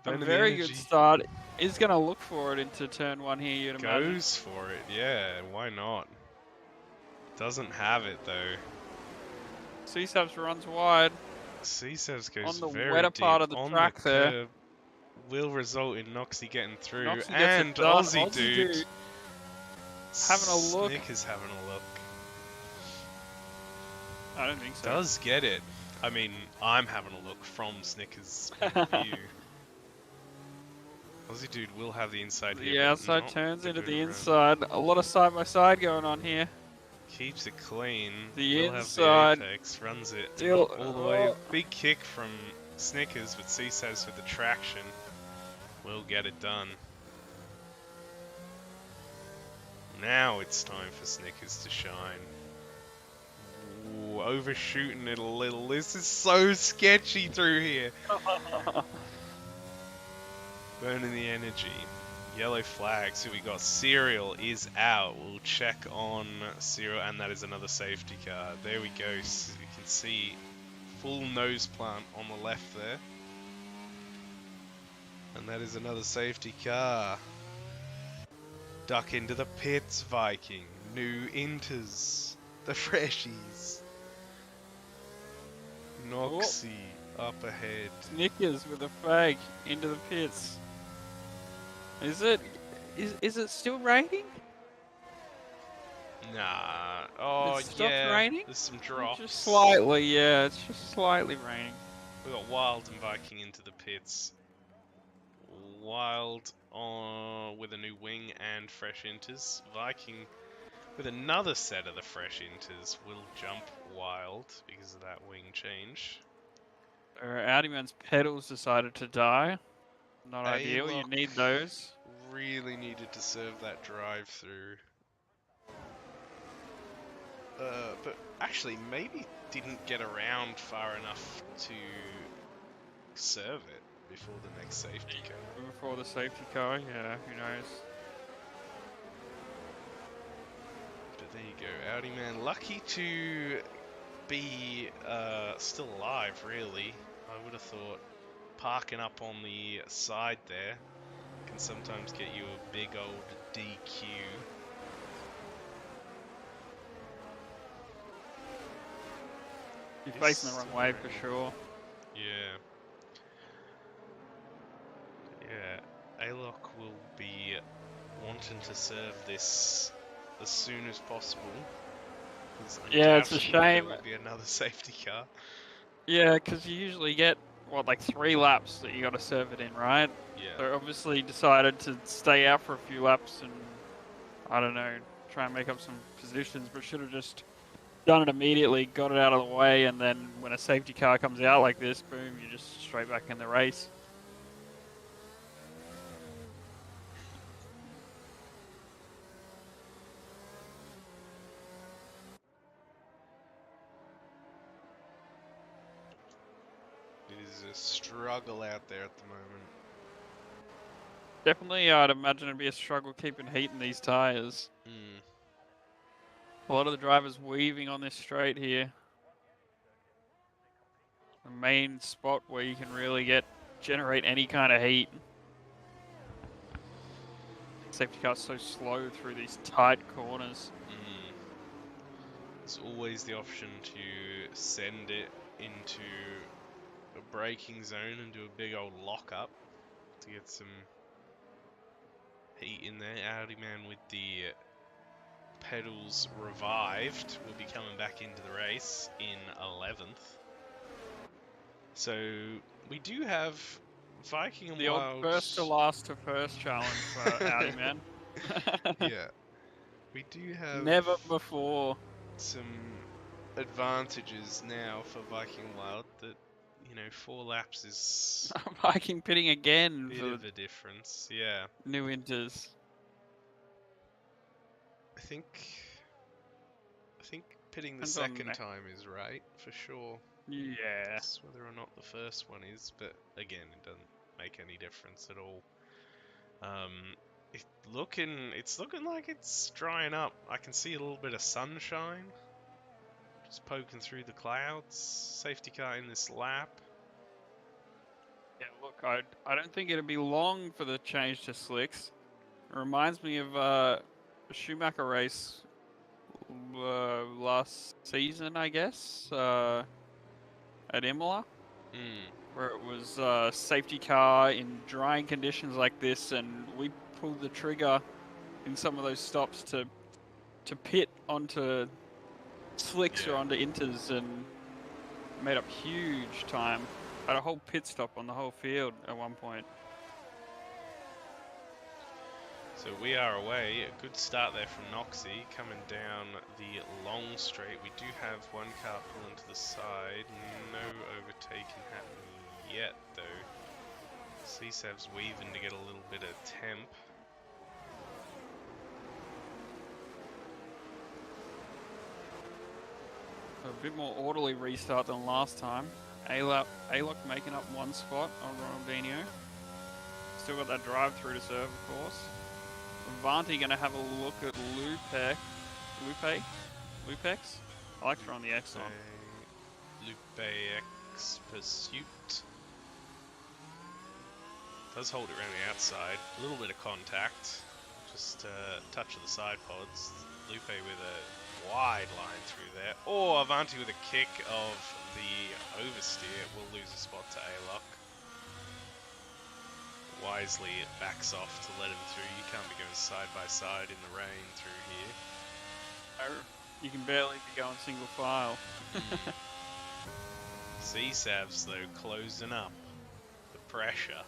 [SPEAKER 2] A very good start. Is going to look for it into turn 1 here, you'd imagine.
[SPEAKER 1] Goes for it, yeah. Why not? Doesn't have it though.
[SPEAKER 2] CSAVs runs wide.
[SPEAKER 1] CSAVs goes
[SPEAKER 2] on the
[SPEAKER 1] very
[SPEAKER 2] wetter
[SPEAKER 1] deep
[SPEAKER 2] part of the track
[SPEAKER 1] the
[SPEAKER 2] there.
[SPEAKER 1] curb. Will result in Noxie getting through.
[SPEAKER 2] Noxie
[SPEAKER 1] and Aussie Dude.
[SPEAKER 2] Having a look.
[SPEAKER 1] Snickers having a look.
[SPEAKER 2] I don't think so.
[SPEAKER 1] Does get it. I mean, I'm having a look from Snickers' point of view. Aussie Dude will have the inside here.
[SPEAKER 2] The outside turns into the inside. A lot of side-by-side going on here.
[SPEAKER 1] Keeps it clean.
[SPEAKER 2] The
[SPEAKER 1] will
[SPEAKER 2] inside.
[SPEAKER 1] have the apex, runs it
[SPEAKER 2] Still,
[SPEAKER 1] all the way. Big kick from Snickers, but CSAVs with the traction will get it done. Now it's time for Snickers to shine. Ooh, overshooting it a little. This is so sketchy through here. Burning the energy. Yellow flag. So we got Serial is out. We'll check on Serial, and that is another safety car. There we go. So you can see full nose plant on the left there. And that is another safety car. Duck into the pits, Viking. new inters, the freshies. Noxy up ahead.
[SPEAKER 2] Snickers with a fag into the pits. Is it still raining?
[SPEAKER 1] Nah. Oh
[SPEAKER 2] It stopped
[SPEAKER 1] yeah.
[SPEAKER 2] raining?
[SPEAKER 1] There's some
[SPEAKER 2] It's
[SPEAKER 1] drops.
[SPEAKER 2] just slightly, yeah. It's just slightly raining.
[SPEAKER 1] We got Wild and Viking into the pits. Wild with a new wing and fresh inters. Viking with another set of the fresh inters will jump Wild because of that wing change.
[SPEAKER 2] Audi Man's pedals decided to die. Not ideal. You
[SPEAKER 1] A-Lock
[SPEAKER 2] need those.
[SPEAKER 1] really needed to serve that drive through. But actually maybe didn't get around far enough to serve it before the next safety car.
[SPEAKER 2] Before the safety car, yeah, who knows.
[SPEAKER 1] But there you go, Audi Man. Lucky to be still alive, really. I would have thought parking up on the side there can sometimes get you a big old DQ.
[SPEAKER 2] You're facing the wrong way for sure.
[SPEAKER 1] Yeah. Yeah. A-Lock will be wanting to serve this as soon as possible.
[SPEAKER 2] Yeah, it's a
[SPEAKER 1] undoubtedly
[SPEAKER 2] shame.
[SPEAKER 1] There will be another safety car.
[SPEAKER 2] Yeah, because you usually get, what, like 3 laps that you got to serve it in, right?
[SPEAKER 1] Yeah.
[SPEAKER 2] So obviously decided to stay out for a few laps and, I don't know, try and make up some positions, but should have just done it immediately, got it out of the way, and then when a safety car comes out like this, boom, you're just straight back in the race.
[SPEAKER 1] It is a struggle out there at the moment.
[SPEAKER 2] Definitely, I'd imagine it'd be a struggle keeping heat in these tyres. A lot of the drivers weaving on this straight here. The main spot where you can really generate any kind of heat. Safety car's so slow through these tight corners.
[SPEAKER 1] There's always the option to send it into a braking zone and do a big old lockup to get some heat in there. Audi Man with the pedals revived will be coming back into the race in 11th. So we do have Viking and
[SPEAKER 2] The
[SPEAKER 1] Wild.
[SPEAKER 2] old first to last to first challenge for Audi Man.
[SPEAKER 1] Yeah. We do have
[SPEAKER 2] Never before.
[SPEAKER 1] some advantages now for Viking and Wild that, 4 laps is
[SPEAKER 2] Viking pitting again
[SPEAKER 1] a bit
[SPEAKER 2] for
[SPEAKER 1] of a difference. Yeah.
[SPEAKER 2] new inters.
[SPEAKER 1] I think pitting the
[SPEAKER 2] Depends on
[SPEAKER 1] second time is right, for sure.
[SPEAKER 2] Yeah.
[SPEAKER 1] It's whether or not the first one is, but again, it doesn't make any difference at all. It's looking like it's drying up. I can see a little bit of sunshine just poking through the clouds. Safety car in this lap.
[SPEAKER 2] Yeah, look, I don't think it'll be long for the change to slicks. It reminds me of a Schumacher race last season, I guess, at Imola, where it was safety car in drying conditions like this, and we pulled the trigger in some of those stops to pit onto slicks or onto inters and made up huge time. Had a whole pit stop on the whole field at one point.
[SPEAKER 1] So we are away. A good start there from Noxy coming down the long straight. We do have one car pulling to the side. No overtaking happening yet, though. CSAV's weaving to get a little bit of temp.
[SPEAKER 2] A bit more orderly restart than last time. A-Lock making up one spot on Ronaldinho. Still got that drive through to serve, of course. Vanti going to have a look at Lupex? I like throwing the X on.
[SPEAKER 1] Lupex Pursuit. Does hold it around the outside. A little bit of contact. Just touch of the side pods. Lupe with a wide line through there. Or Avanti with a kick of the oversteer will lose a spot to A-Lock. Wisely it backs off to let him through. You can't be going side by side in the rain through here.
[SPEAKER 2] You can barely be going single file.
[SPEAKER 1] C-Savs though closing up. The pressure.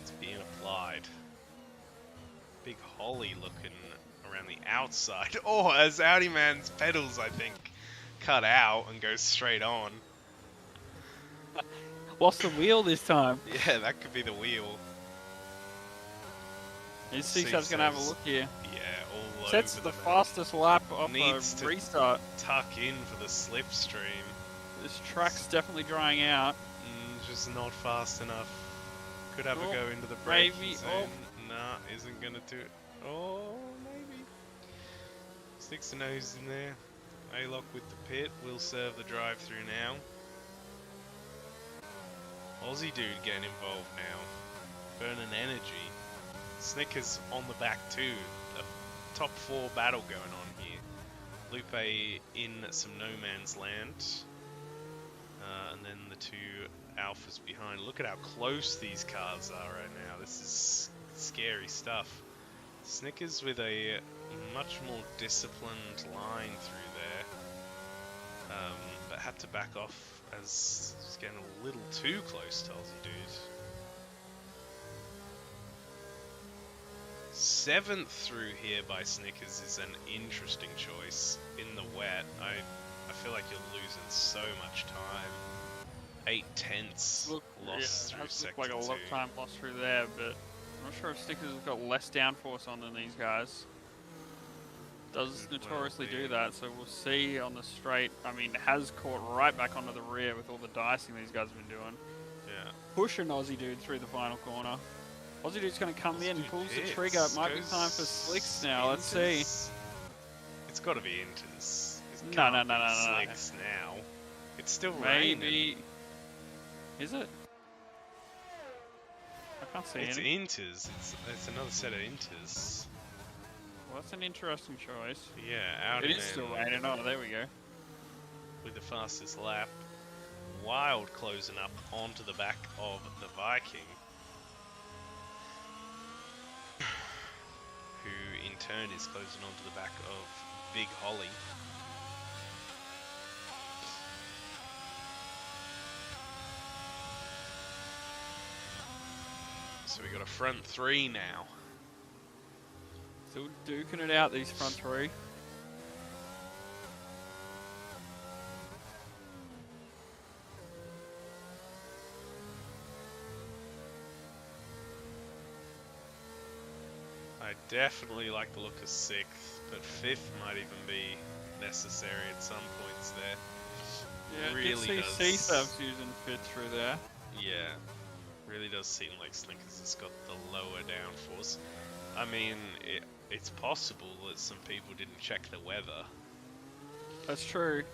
[SPEAKER 1] It's being applied. Big Holly looking around the outside. Oh, as Audi Man's pedals, I think, cut out and go straight on.
[SPEAKER 2] Lost the wheel this time.
[SPEAKER 1] Yeah, that could be the wheel.
[SPEAKER 2] His C-Sav's going to have a look here.
[SPEAKER 1] Yeah, all
[SPEAKER 2] Sets
[SPEAKER 1] over
[SPEAKER 2] the
[SPEAKER 1] map.
[SPEAKER 2] fastest lap off
[SPEAKER 1] Needs
[SPEAKER 2] a
[SPEAKER 1] to
[SPEAKER 2] restart.
[SPEAKER 1] tuck in for the slipstream.
[SPEAKER 2] This track's definitely drying out.
[SPEAKER 1] Just not fast enough. Could have a go into the
[SPEAKER 2] maybe.
[SPEAKER 1] braking zone. Nah, isn't gonna do it. Oh, maybe. Sticks the nose in there. A-Lock with the pit. Will serve the drive-through now. Aussie dude getting involved now. Burning energy. Snickers on the back too. A top 4 battle going on here. Lupe in some no man's land. And then the 2 Alphas behind. Look at how close these cars are right now. This is scary stuff. Snickers with a much more disciplined line through there. But had to back off as it's getting a little too close to Aussie Dude. 7th through here by Snickers is an interesting choice in the wet. I feel like you're losing so much time. 8/10 lost through sector
[SPEAKER 2] like a lot of time lost through there, but I'm not sure if Snickers has got less downforce on than these guys. Does notoriously do that, so we'll see on the straight. I mean, has caught right back onto the rear with all the dicing these guys have been doing.
[SPEAKER 1] Yeah.
[SPEAKER 2] Pushing Aussie Dude through the final corner. Aussie Dude's going to come in, pulls the trigger. It might be time for slicks now. Let's see.
[SPEAKER 1] It's got to be Inters.
[SPEAKER 2] No.
[SPEAKER 1] Slicks now. It's still raining.
[SPEAKER 2] Maybe. Is it? I can't see
[SPEAKER 1] It's
[SPEAKER 2] any.
[SPEAKER 1] Inters. It's another set of Inters.
[SPEAKER 2] Well, that's an interesting choice.
[SPEAKER 1] Yeah, out
[SPEAKER 2] It is still raining. Oh, there we go.
[SPEAKER 1] with the fastest lap. Wild closing up onto the back of the Viking, who in turn is closing onto the back of Big Holly. So we got a front 3 now.
[SPEAKER 2] Still duking it out, these front 3.
[SPEAKER 1] I definitely like the look of 6th, but 5th might even be necessary at some points there.
[SPEAKER 2] Yeah,
[SPEAKER 1] Really
[SPEAKER 2] you
[SPEAKER 1] does.
[SPEAKER 2] see C-Savs using fit through there.
[SPEAKER 1] Yeah, really does seem like Snickers has got the lower downforce. I mean, it's possible that some people didn't check the weather.
[SPEAKER 2] That's true.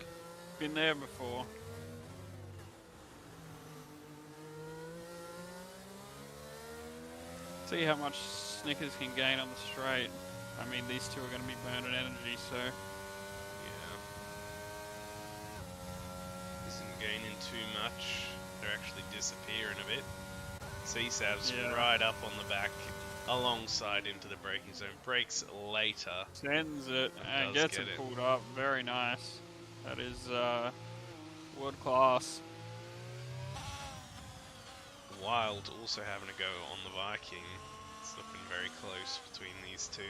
[SPEAKER 2] Been there before. See how much Snickers can gain on the straight. I mean, these two are going to be burning energy, so...
[SPEAKER 1] Yeah. Isn't gaining too much. They're actually disappearing a bit. C-Sav's right up on the back, alongside into the braking zone. Brakes later.
[SPEAKER 2] Sends it and gets it pulled up. Very nice. That is world class.
[SPEAKER 1] Wild also having a go on the Viking. It's looking very close between these two.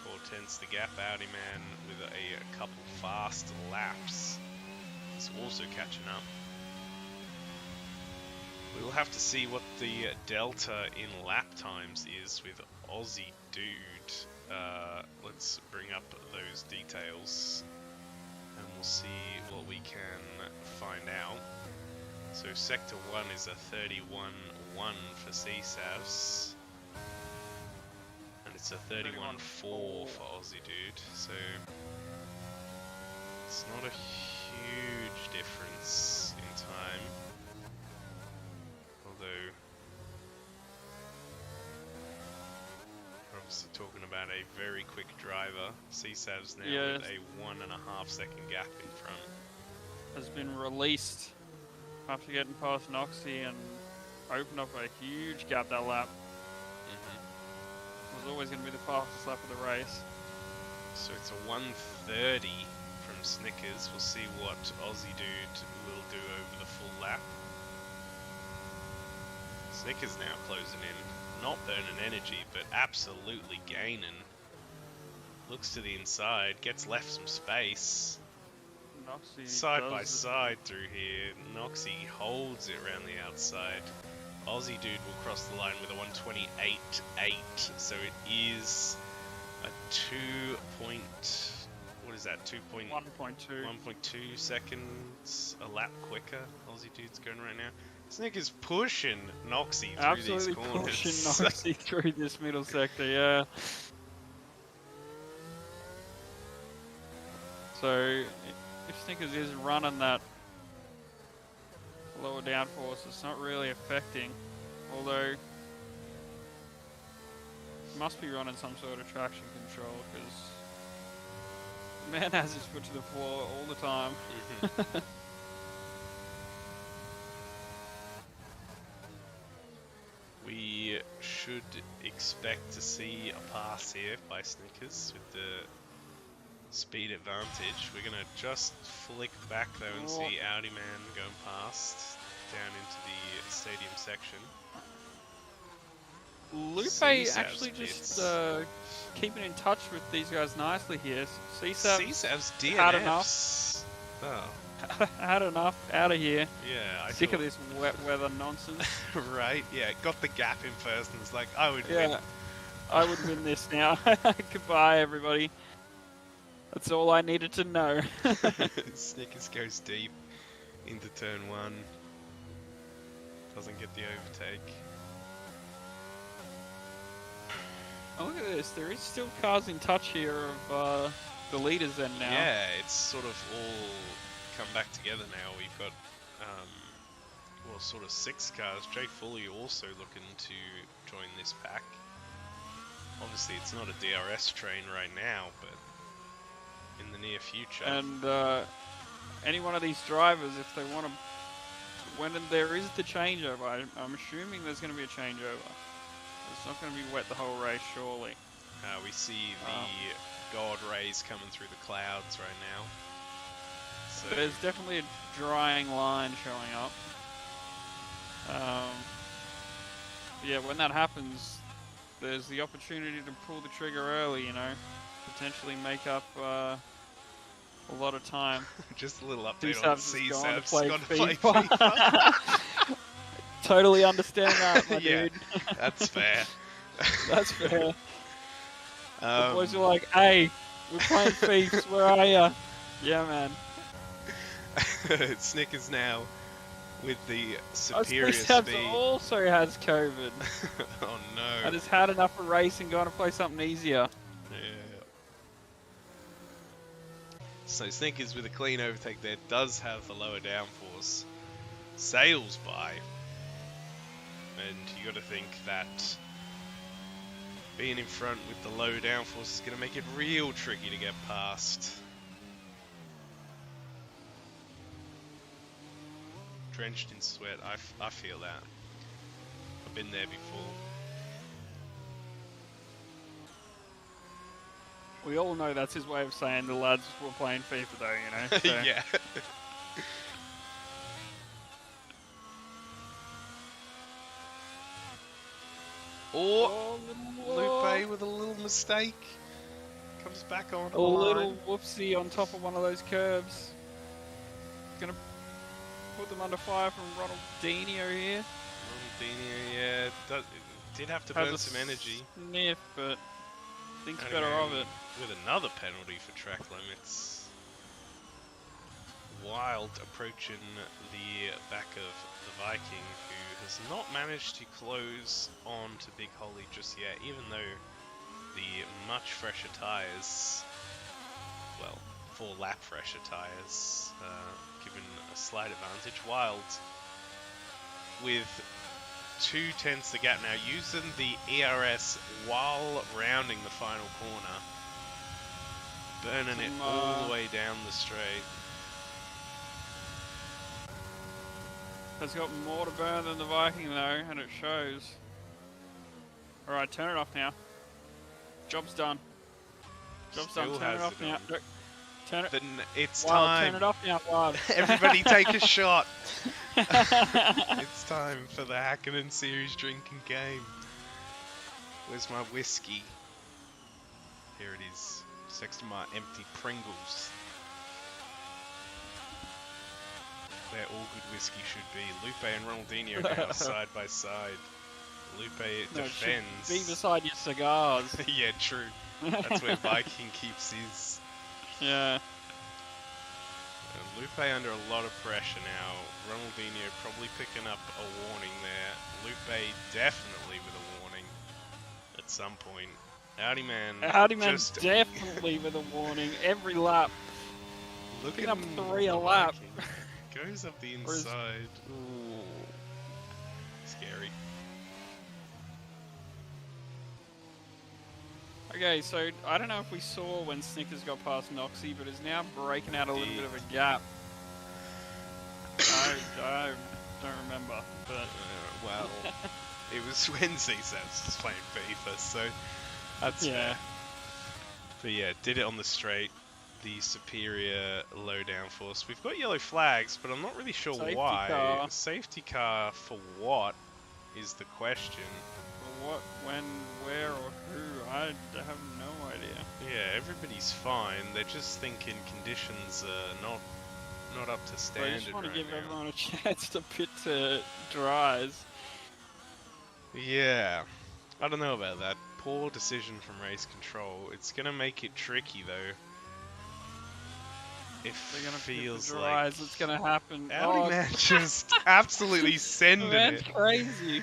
[SPEAKER 1] 4/10 the gap. Audi Man with a couple fast laps. He's also catching up. We'll have to see what the delta in lap times is with Aussie Dude. Let's bring up those details and we'll see what we can find out. So Sector 1 is a 31.1 for C-Savs. And it's a 31.4 for Aussie Dude. So it's not a huge difference in time. Although obviously talking about a very quick driver. CSAV's now
[SPEAKER 2] Yes.
[SPEAKER 1] with a 1.5 second gap in front.
[SPEAKER 2] Has been released after getting past Noxie and opened up a huge gap that lap. Was always going to be the fastest lap of the race.
[SPEAKER 1] So it's a 1:30 from Snickers. We'll see what Aussie Dude will do over the full lap. Snickers now closing in, not burning energy, but absolutely gaining. Looks to the inside, gets left some space.
[SPEAKER 2] Noxie
[SPEAKER 1] Side by side through here, Noxie holds it around the outside. Aussie Dude will cross the line with a 1:28.8, so it is a 1.2 seconds a lap quicker. Aussie Dude's going right now. Snickers pushing Noxie through
[SPEAKER 2] absolutely
[SPEAKER 1] these corners.
[SPEAKER 2] pushing Noxie through this middle sector, yeah. So if Snickers is running that lower downforce, it's not really affecting, although he must be running some sort of traction control because the man has his foot to the floor all the time.
[SPEAKER 1] We should expect to see a pass here by Snickers with the speed advantage. We're going to just flick back though and see Audi Man going past down into the stadium section.
[SPEAKER 2] Lupe actually just keeping in touch with these guys nicely here.
[SPEAKER 1] CSAV's DNFs.
[SPEAKER 2] Had enough.
[SPEAKER 1] Oh.
[SPEAKER 2] Had enough. Out of here.
[SPEAKER 1] Yeah,
[SPEAKER 2] Sick of this wet weather nonsense.
[SPEAKER 1] Right, yeah, got the gap in first and was like, I would win.
[SPEAKER 2] I would win this now. Goodbye, everybody. That's all I needed to know.
[SPEAKER 1] Snickers goes deep into turn 1. Doesn't get the overtake.
[SPEAKER 2] Oh, look at this. There is still cars in touch here of the leaders then now.
[SPEAKER 1] Yeah, it's sort of all come back together now. We've got, well, sort of 6 cars. Jay Foley also looking to join this pack. Obviously, it's not a DRS train right now, but in the near future.
[SPEAKER 2] And any one of these drivers, if they want to, when there is the changeover, I'm assuming there's going to be a changeover. It's not going to be wet the whole race, surely.
[SPEAKER 1] We see the God rays coming through the clouds right now. So
[SPEAKER 2] there's definitely a drying line showing up. Yeah, when that happens, there's the opportunity to pull the trigger early, you know, potentially make up a lot of time.
[SPEAKER 1] Just a little update on CSAV's
[SPEAKER 2] gone to play FIFA. Totally understand that, my dude.
[SPEAKER 1] That's fair.
[SPEAKER 2] That's fair. The boys are like, hey, we're playing FIFA, where are ya? Yeah, man.
[SPEAKER 1] Snickers now with the superior
[SPEAKER 2] speed.
[SPEAKER 1] speed.
[SPEAKER 2] Also has COVID.
[SPEAKER 1] Oh no.
[SPEAKER 2] I just had enough of racing, going to play something easier.
[SPEAKER 1] Yeah. So Snickers with a clean overtake there does have the lower downforce. Sails by. And you got to think that being in front with the low downforce is going to make it real tricky to get past. Drenched in sweat, I feel that. I've been there before.
[SPEAKER 2] We all know that's his way of saying the lads were playing FIFA though, you know? So.
[SPEAKER 1] Yeah. Or Lupe with a little mistake. Comes back on the line.
[SPEAKER 2] little whoopsie on top of one of those curves. Gonna put them under fire from Ronaldinho here.
[SPEAKER 1] Ronaldinho, yeah. Did have to burn some energy.
[SPEAKER 2] Sniff, but thinks
[SPEAKER 1] And
[SPEAKER 2] better
[SPEAKER 1] again,
[SPEAKER 2] of it.
[SPEAKER 1] With another penalty for track limits. Wild approaching the back of the Viking, who has not managed to close on to Big Holly just yet, even though the much fresher tyres, well, 4 lap fresher tyres, given a slight advantage. Wild with 2/10 the gap now, using the ERS while rounding the final corner. Burning it all the way down the straight.
[SPEAKER 2] It's got more to burn than the Viking though, and it shows. Alright, turn it off now. Job's done. Job's
[SPEAKER 1] Still
[SPEAKER 2] done, turn it
[SPEAKER 1] has
[SPEAKER 2] off
[SPEAKER 1] it
[SPEAKER 2] now.
[SPEAKER 1] on.
[SPEAKER 2] Look, turn it.
[SPEAKER 1] Then it's
[SPEAKER 2] Wild,
[SPEAKER 1] time.
[SPEAKER 2] turn it off now, Wild.
[SPEAKER 1] Everybody take a shot. It's time for the Hakkinen series drinking game. Where's my whiskey? Here it is. It's next to my empty Pringles. Where all good whiskey should be. Lupe and Ronaldinho now side by side. Lupe defends.
[SPEAKER 2] Be beside your cigars.
[SPEAKER 1] Yeah, true. That's where Viking keeps his.
[SPEAKER 2] Yeah.
[SPEAKER 1] Lupe under a lot of pressure now. Ronaldinho probably picking up a warning there. Lupe definitely with a warning at some point. Howdy man.
[SPEAKER 2] Just definitely with a warning every lap.
[SPEAKER 1] Looking
[SPEAKER 2] up 3 a lap.
[SPEAKER 1] Goes up the inside. Ooh. Scary.
[SPEAKER 2] Okay, so I don't know if we saw when Snickers got past Noxie, but is now breaking out a little bit of a gap. I don't remember, but...
[SPEAKER 1] well, it was Wednesday, so I was just playing FIFA, so that's fair. But yeah, did it on the straight. The superior low downforce. We've got yellow flags, but I'm not really sure why.
[SPEAKER 2] Car.
[SPEAKER 1] Safety car for what is the question.
[SPEAKER 2] For what, when, where, or who? I have no idea.
[SPEAKER 1] Yeah, everybody's fine. They're just thinking conditions are not up to standard.
[SPEAKER 2] I just want to give
[SPEAKER 1] now.
[SPEAKER 2] everyone a chance to pit to dries.
[SPEAKER 1] Yeah, I don't know about that. Poor decision from race control. It's gonna make it tricky though. It feels like
[SPEAKER 2] it's gonna happen.
[SPEAKER 1] Howdy man just absolutely sending
[SPEAKER 2] That's
[SPEAKER 1] it.
[SPEAKER 2] crazy.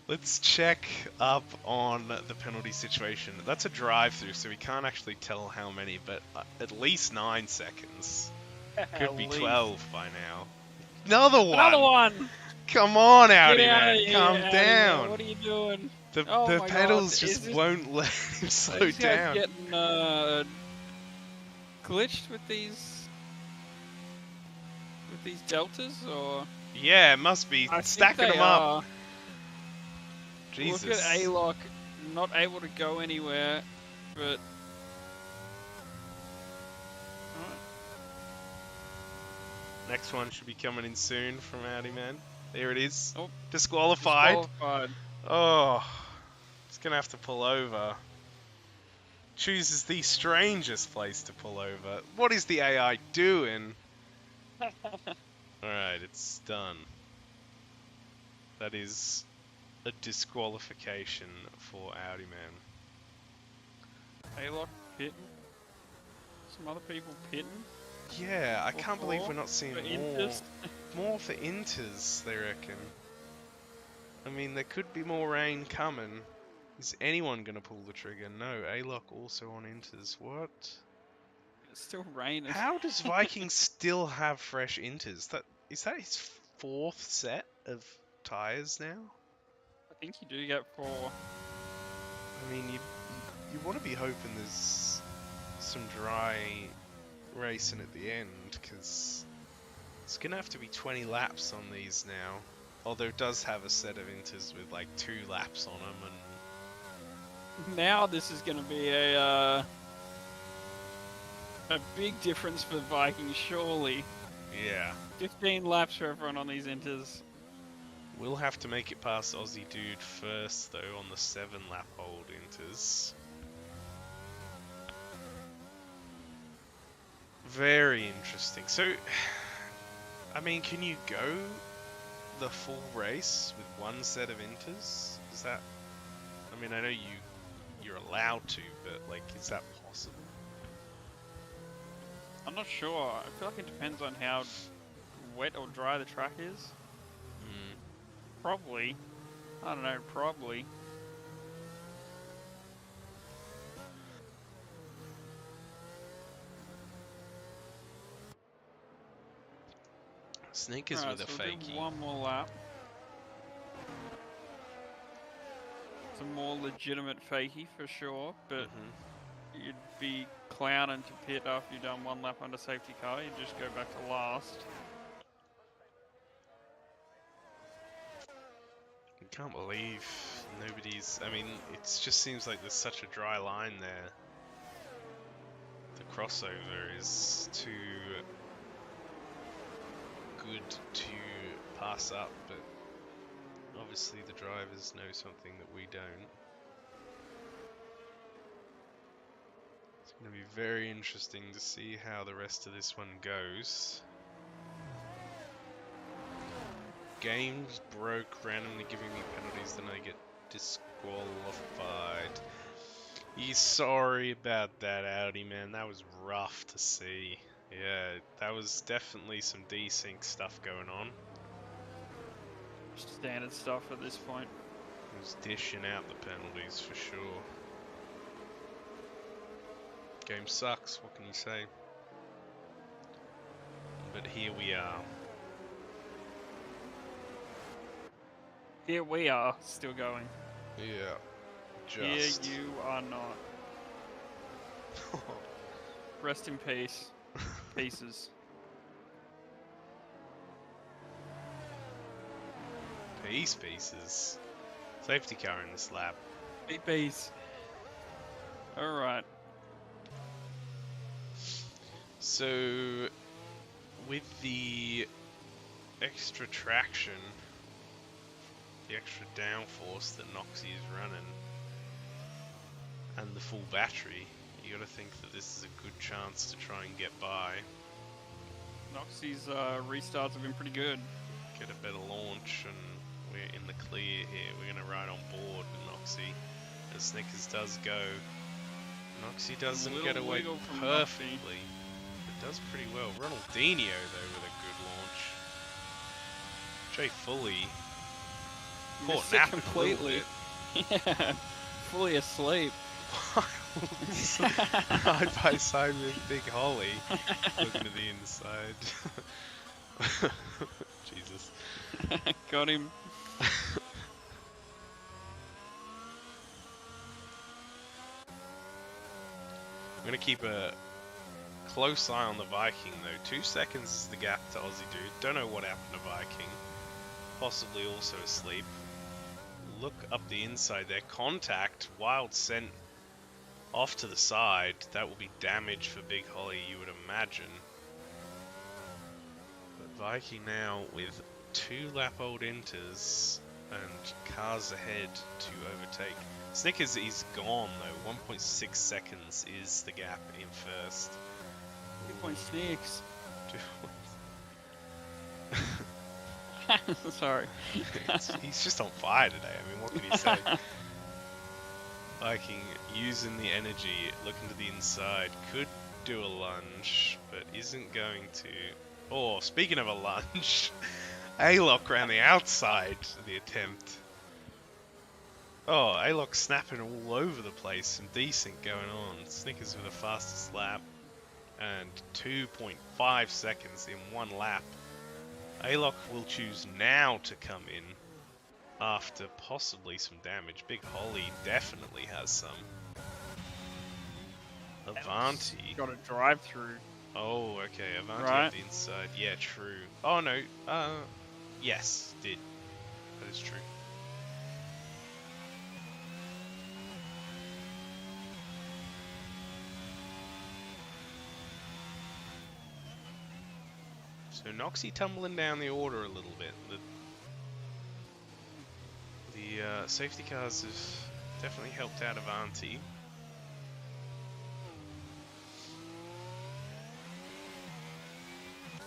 [SPEAKER 1] Let's check up on the penalty situation. That's a drive-through, so we can't actually tell how many, but at least 9 seconds. Could be 12 by now. Another one!
[SPEAKER 2] Another one!
[SPEAKER 1] Come on, Howdy man,
[SPEAKER 2] here,
[SPEAKER 1] calm
[SPEAKER 2] Howdy,
[SPEAKER 1] down.
[SPEAKER 2] What are you doing?
[SPEAKER 1] The
[SPEAKER 2] my
[SPEAKER 1] pedals
[SPEAKER 2] God.
[SPEAKER 1] just won't let him slow
[SPEAKER 2] Is
[SPEAKER 1] down.
[SPEAKER 2] Getting glitched with these deltas, or
[SPEAKER 1] Yeah, it must be stacking them up.
[SPEAKER 2] Are.
[SPEAKER 1] Jesus.
[SPEAKER 2] Look at A-Lock, not able to go anywhere, but...
[SPEAKER 1] Next one should be coming in soon from Howdy man. There it is.
[SPEAKER 2] Oh,
[SPEAKER 1] disqualified. Oh, he's gonna have to pull over. Chooses the strangest place to pull over. What is the AI doing? Alright, it's done. That is a disqualification for Howdy man.
[SPEAKER 2] A-Lock pitting. Some other people pitting.
[SPEAKER 1] Yeah, I can't believe we're not seeing more. More for inters, they reckon. I mean, there could be more rain coming. Is anyone going to pull the trigger? No, A-Lock also on inters. What?
[SPEAKER 2] It's still raining.
[SPEAKER 1] How does Viking still have fresh inters? Is that his 4th set of tyres now?
[SPEAKER 2] I think you do get 4.
[SPEAKER 1] I mean, you want to be hoping there's some dry racing at the end, because it's going to have to be 20 laps on these now. Although it does have a set of inters with like 2 laps on them, and
[SPEAKER 2] now this is going to be a big difference for Vikings, surely.
[SPEAKER 1] yeah.
[SPEAKER 2] 15 laps for everyone on these inters.
[SPEAKER 1] We'll have to make it past Aussie Dude first, though, on the 7-lap hold inters. Very interesting. So, I mean, can you go the full race with 1 set of inters? Is that... I mean, I know you're allowed to, but, like, is that possible?
[SPEAKER 2] I'm not sure. I feel like it depends on how wet or dry the track is. Probably. I don't know, probably.
[SPEAKER 1] Sneakers with a
[SPEAKER 2] We'll do
[SPEAKER 1] fakie.
[SPEAKER 2] one more lap. It's a more legitimate fakie for sure, but
[SPEAKER 1] Mhm.
[SPEAKER 2] you'd be clowning to pit after you've done one lap under safety car. You'd just go back to last.
[SPEAKER 1] I can't believe nobody's. I mean, it just seems like there's such a dry line there. The crossover is too good to pass up, but obviously the drivers know something that we don't. It's going to be very interesting to see how the rest of this one goes. Games broke, randomly giving me penalties, then I get disqualified. Sorry about that, Audi, man. That was rough to see. Yeah, that was definitely some desync stuff going on.
[SPEAKER 2] Standard stuff at this point.
[SPEAKER 1] He was dishing out the penalties for sure. Game sucks, what can you say? But here we are.
[SPEAKER 2] Here we are, still going.
[SPEAKER 1] Yeah, just.
[SPEAKER 2] Here you are not. Rest in peace. Pieces.
[SPEAKER 1] Pieces. Safety car in this lap.
[SPEAKER 2] Peace. Alright.
[SPEAKER 1] So, with the extra traction, the extra downforce that Noxie is running, and the full battery, you gotta think that this is a good chance to try and get by.
[SPEAKER 2] Noxie's restarts have been pretty good.
[SPEAKER 1] Get a better launch, and we're in the clear here. We're gonna ride on board with Noxie. As Snickers does go. Noxie doesn't get away perfectly, but does pretty well. Ronaldinho, though, with a good launch. Jay Fully caught napping completely.
[SPEAKER 2] Yeah, fully asleep.
[SPEAKER 1] Side by side with Big Holly, looking to the inside. Jesus.
[SPEAKER 2] Got him.
[SPEAKER 1] I'm going to keep a close eye on the Viking, though. 2 seconds is the gap to Aussie Dude. Don't know what happened to Viking. Possibly also asleep. Look up the inside there. Contact. Wild sent off to the side. That will be damage for Big Holly, you would imagine. But Viking now with 2 lap-old inters and cars ahead to overtake. Snickers is gone though. 1.6 seconds is the gap in first.
[SPEAKER 2] 2.6. Sorry.
[SPEAKER 1] He's just on fire today. I mean, what can you say? Viking using the energy, looking to the inside, could do a lunge, but isn't going to. Oh, speaking of a lunge, A-Lock ran the outside of the attempt. Oh, A-Lock snapping all over the place, some desync going on. Snickers with the fastest lap, and 2.5 seconds in 1 lap. A-Lock will choose now to come in after possibly some damage. Big Holly definitely has some. Avanti.
[SPEAKER 2] Got a drive through.
[SPEAKER 1] Oh, okay. Avanti
[SPEAKER 2] Right.
[SPEAKER 1] up the inside. Yeah, true. Oh, no. Yes, did. That is true. So Noxie tumbling down the order a little bit. The safety cars have definitely helped out Avanti.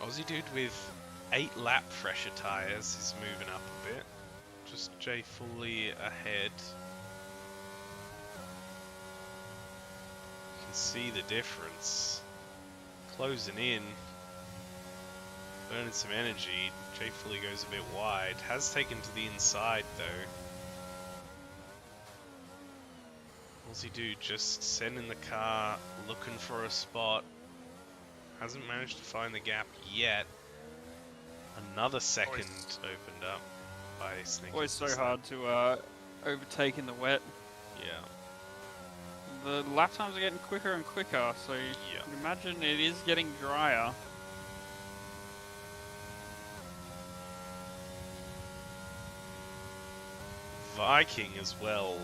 [SPEAKER 1] Aussie Dude with 8 lap fresher tyres is moving up a bit. Just Jay Foley ahead. You can see the difference. Closing in. Burning some energy. Jay Foley goes a bit wide. Has taken to the inside though. Aussie Dude just sending the car, looking for a spot. Hasn't managed to find the gap yet. Another second opened up by Snickers.
[SPEAKER 2] Always so hard to overtaking the wet.
[SPEAKER 1] Yeah.
[SPEAKER 2] The lap times are getting quicker and quicker, so you can imagine it is getting drier.
[SPEAKER 1] Viking as well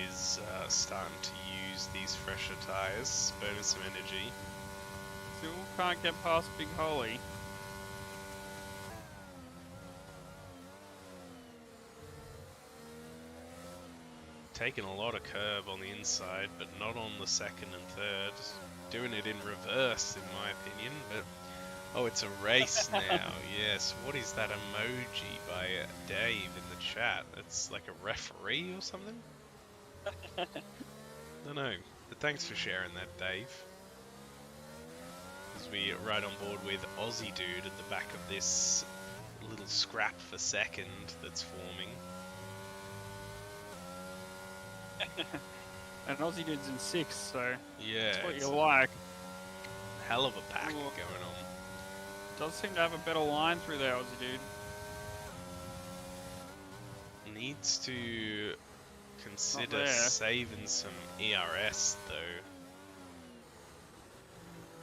[SPEAKER 1] is starting to use these fresher tyres, burning some energy.
[SPEAKER 2] Still can't get past Big Holly.
[SPEAKER 1] Taking a lot of curb on the inside, but not on the second and third. Doing it in reverse, in my opinion, but... Oh, it's a race now, yes. What is that emoji by Dave in the chat? It's like a referee or something? I don't know, but thanks for sharing that, Dave. As we ride on board with Aussie Dude at the back of this little scrap for second that's forming.
[SPEAKER 2] And Aussie Dude's in 6th, so
[SPEAKER 1] yeah,
[SPEAKER 2] that's what you like.
[SPEAKER 1] Hell of a pack going on.
[SPEAKER 2] Does seem to have a better line through there, Aussie Dude.
[SPEAKER 1] Needs to consider saving some ERS though.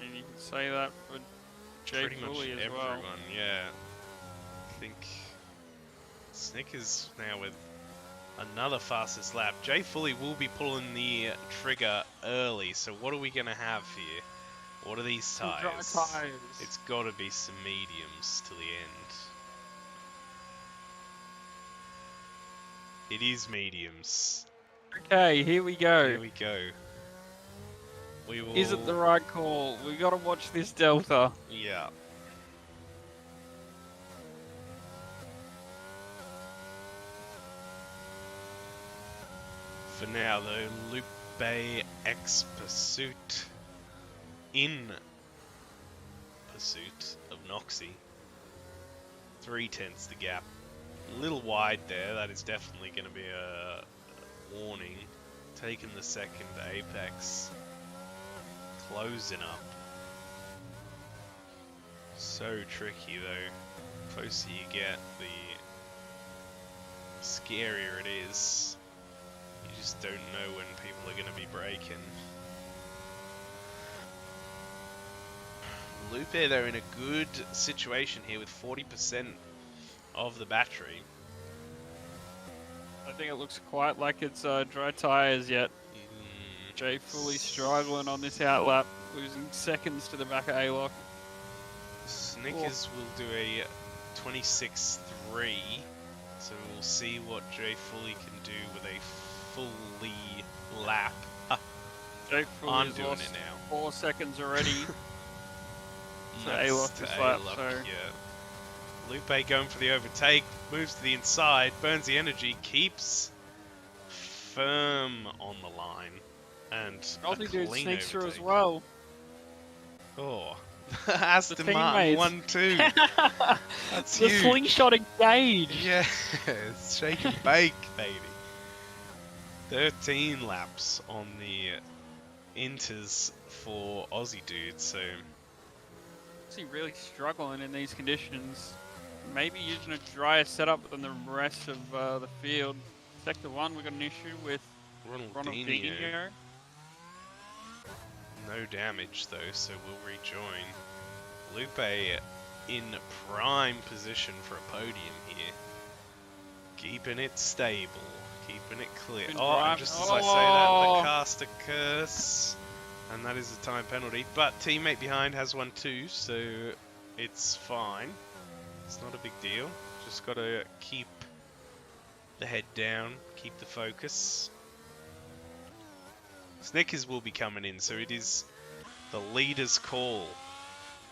[SPEAKER 2] And you can say that for Jay Fully as
[SPEAKER 1] everyone,
[SPEAKER 2] well.
[SPEAKER 1] Yeah. I think Snickers now with another fastest lap. Jay Fully will be pulling the trigger early, so what are we going to have here? What are these tyres?
[SPEAKER 2] Dry tyres.
[SPEAKER 1] It's got to be some mediums to the end. It is mediums.
[SPEAKER 2] Okay, here we go.
[SPEAKER 1] Here we go. We will...
[SPEAKER 2] Is it the right call? We got to watch this delta.
[SPEAKER 1] Yeah. For now, though, Lupe X Pursuit in pursuit of Noxie. 3/10 the gap. A little wide there. That is definitely going to be a warning. Taking the second apex. Closing up. So tricky though. Closer you get, the scarier it is. You just don't know when people are going to be braking. Lupe though in a good situation here with 40% of the battery.
[SPEAKER 2] I think it looks quite like it's dry tyres yet. Jay Fully struggling on this outlap, losing seconds to the back of A-Lock.
[SPEAKER 1] Snickers will do a 26.3, so we'll see what Jay Fully can do with a fully lap.
[SPEAKER 2] Jay Fully
[SPEAKER 1] I'm
[SPEAKER 2] has
[SPEAKER 1] doing
[SPEAKER 2] lost
[SPEAKER 1] it now.
[SPEAKER 2] 4 seconds already. So
[SPEAKER 1] That's
[SPEAKER 2] A-Lock
[SPEAKER 1] to
[SPEAKER 2] this lap,
[SPEAKER 1] A-Lock,
[SPEAKER 2] so...
[SPEAKER 1] yeah. Lupe going for the overtake, moves to the inside, burns the energy, keeps firm on the line, and
[SPEAKER 2] Aussie Dude sneaks through as
[SPEAKER 1] overtake.
[SPEAKER 2] well.
[SPEAKER 1] Oh, Aston Martin
[SPEAKER 2] teammates.
[SPEAKER 1] 1-2. That's
[SPEAKER 2] The
[SPEAKER 1] huge.
[SPEAKER 2] slingshot engaged.
[SPEAKER 1] Yeah, it's shake and bake, baby. 13 laps on the Inters for Aussie Dude, so...
[SPEAKER 2] Is he really struggling in these conditions? Maybe using a drier setup than the rest of the field. Sector 1, we've got an issue with Ronaldinho.
[SPEAKER 1] No damage though, so we'll rejoin. Lupe in prime position for a podium here. Keeping it stable, keeping it clear. Oh, and just as I say that, the caster curse. And that is a time penalty. But teammate behind has one too, so it's fine. It's not a big deal. Just got to keep the head down, keep the focus. Snickers will be coming in, so it is the leader's call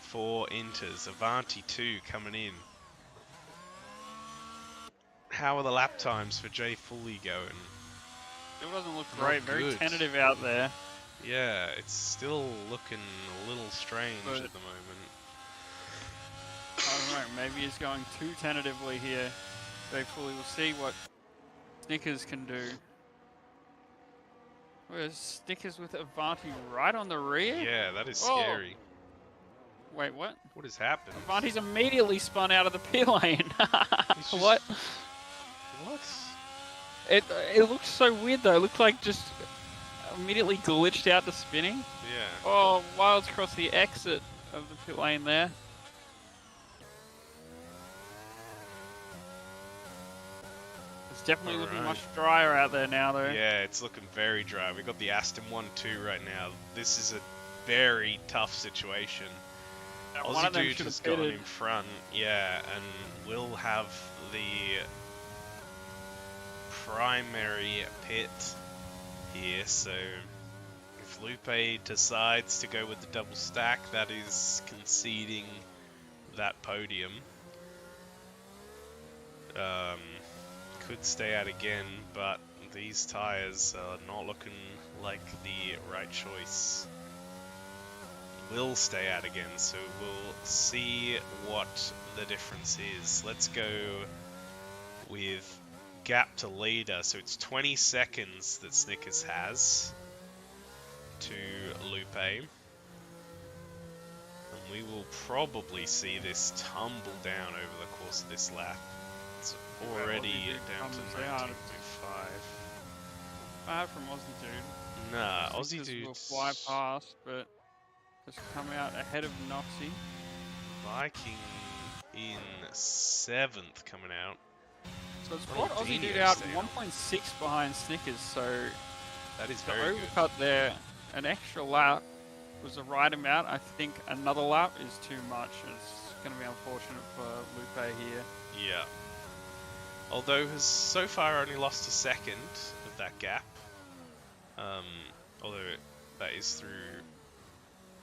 [SPEAKER 1] for Inters. Avanti 2 coming in. How are the lap times for Jay Fully going?
[SPEAKER 2] Still doesn't look great, very
[SPEAKER 1] good.
[SPEAKER 2] tentative out there.
[SPEAKER 1] Yeah, it's still looking a little strange at the moment.
[SPEAKER 2] I don't know, maybe he's going too tentatively here. Hopefully we'll see what Snickers can do. Where's Snickers with Avanti right on the rear?
[SPEAKER 1] Yeah, that is scary.
[SPEAKER 2] Wait, what?
[SPEAKER 1] What has happened?
[SPEAKER 2] Avanti's immediately spun out of the pit lane.
[SPEAKER 1] Just...
[SPEAKER 2] What?
[SPEAKER 1] What?
[SPEAKER 2] It looked so weird though. It looked like just immediately glitched out to spinning.
[SPEAKER 1] Yeah.
[SPEAKER 2] Oh, Wild's across the exit of the pit lane there. It's definitely looking
[SPEAKER 1] Alright.
[SPEAKER 2] much drier out there now though.
[SPEAKER 1] Yeah, it's looking very dry. We've got the Aston 1-2 right now. This is a very tough situation.
[SPEAKER 2] Now, one
[SPEAKER 1] Aussie
[SPEAKER 2] of them
[SPEAKER 1] Dude
[SPEAKER 2] should
[SPEAKER 1] has
[SPEAKER 2] have
[SPEAKER 1] gotten
[SPEAKER 2] pitted.
[SPEAKER 1] in front, yeah, and will have the primary pit here, so if Lupe decides to go with the double stack, that is conceding that podium. Could stay out again, but these tyres are not looking like the right choice. Will stay out again, so we'll see what the difference is. Let's go with gap to leader, so it's 20 seconds that Snickers has to Lupe. And we will probably see this tumble down over the course of this lap. It's already down to 19.5.
[SPEAKER 2] 5 from Aussie Dude.
[SPEAKER 1] Nah, Aussie
[SPEAKER 2] Snickers
[SPEAKER 1] Dude.
[SPEAKER 2] will fly past, but has come out ahead of Noxie.
[SPEAKER 1] Viking in 7th coming out.
[SPEAKER 2] So it's brought Aussie Dude
[SPEAKER 1] Ronaldinho
[SPEAKER 2] out
[SPEAKER 1] staying
[SPEAKER 2] 1.6 behind Snickers, so
[SPEAKER 1] That is
[SPEAKER 2] the
[SPEAKER 1] very good.
[SPEAKER 2] overcut there, an extra lap was the right amount. I think another lap is too much. It's going to be unfortunate for Lupe here.
[SPEAKER 1] Yeah. Although has so far only lost a second of that gap. Although that is through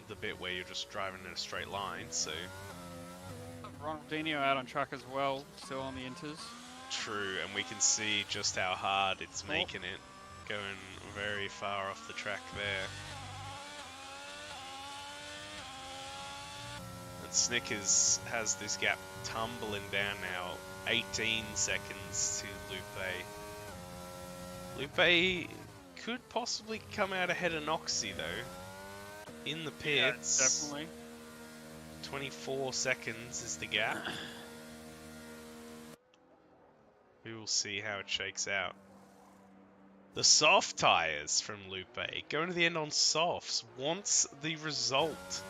[SPEAKER 1] the bit where you're just driving in a straight line, so
[SPEAKER 2] Ronaldinho out on track as well, still on the inters.
[SPEAKER 1] true, and we can see just how hard it's making it, going very far off the track there. And Snickers has this gap tumbling down now, 18 seconds to Lupe. Lupe could possibly come out ahead of Noxie though, in the pits.
[SPEAKER 2] Yeah, definitely.
[SPEAKER 1] 24 seconds is the gap. We will see how it shakes out. The soft tyres from Lupe, going to the end on softs, wants the result.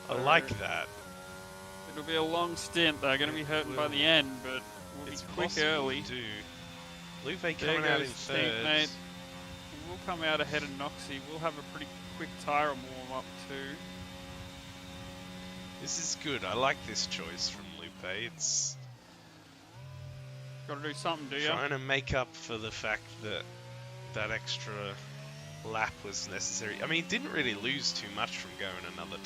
[SPEAKER 1] I like that.
[SPEAKER 2] It'll be a long stint. They're going to be hurting by the end, but we'll be
[SPEAKER 1] It's
[SPEAKER 2] quick
[SPEAKER 1] possible
[SPEAKER 2] early.
[SPEAKER 1] to do. Lupe
[SPEAKER 2] There
[SPEAKER 1] coming out in
[SPEAKER 2] goes
[SPEAKER 1] third.
[SPEAKER 2] teammate. We'll come out ahead of Noxie. We'll have a pretty quick tyre warm up too.
[SPEAKER 1] This is good. I like this choice from Lupe. It's
[SPEAKER 2] Got to do something, do you?
[SPEAKER 1] trying to make up for the fact that that extra lap was necessary. I mean, he didn't really lose too much from going another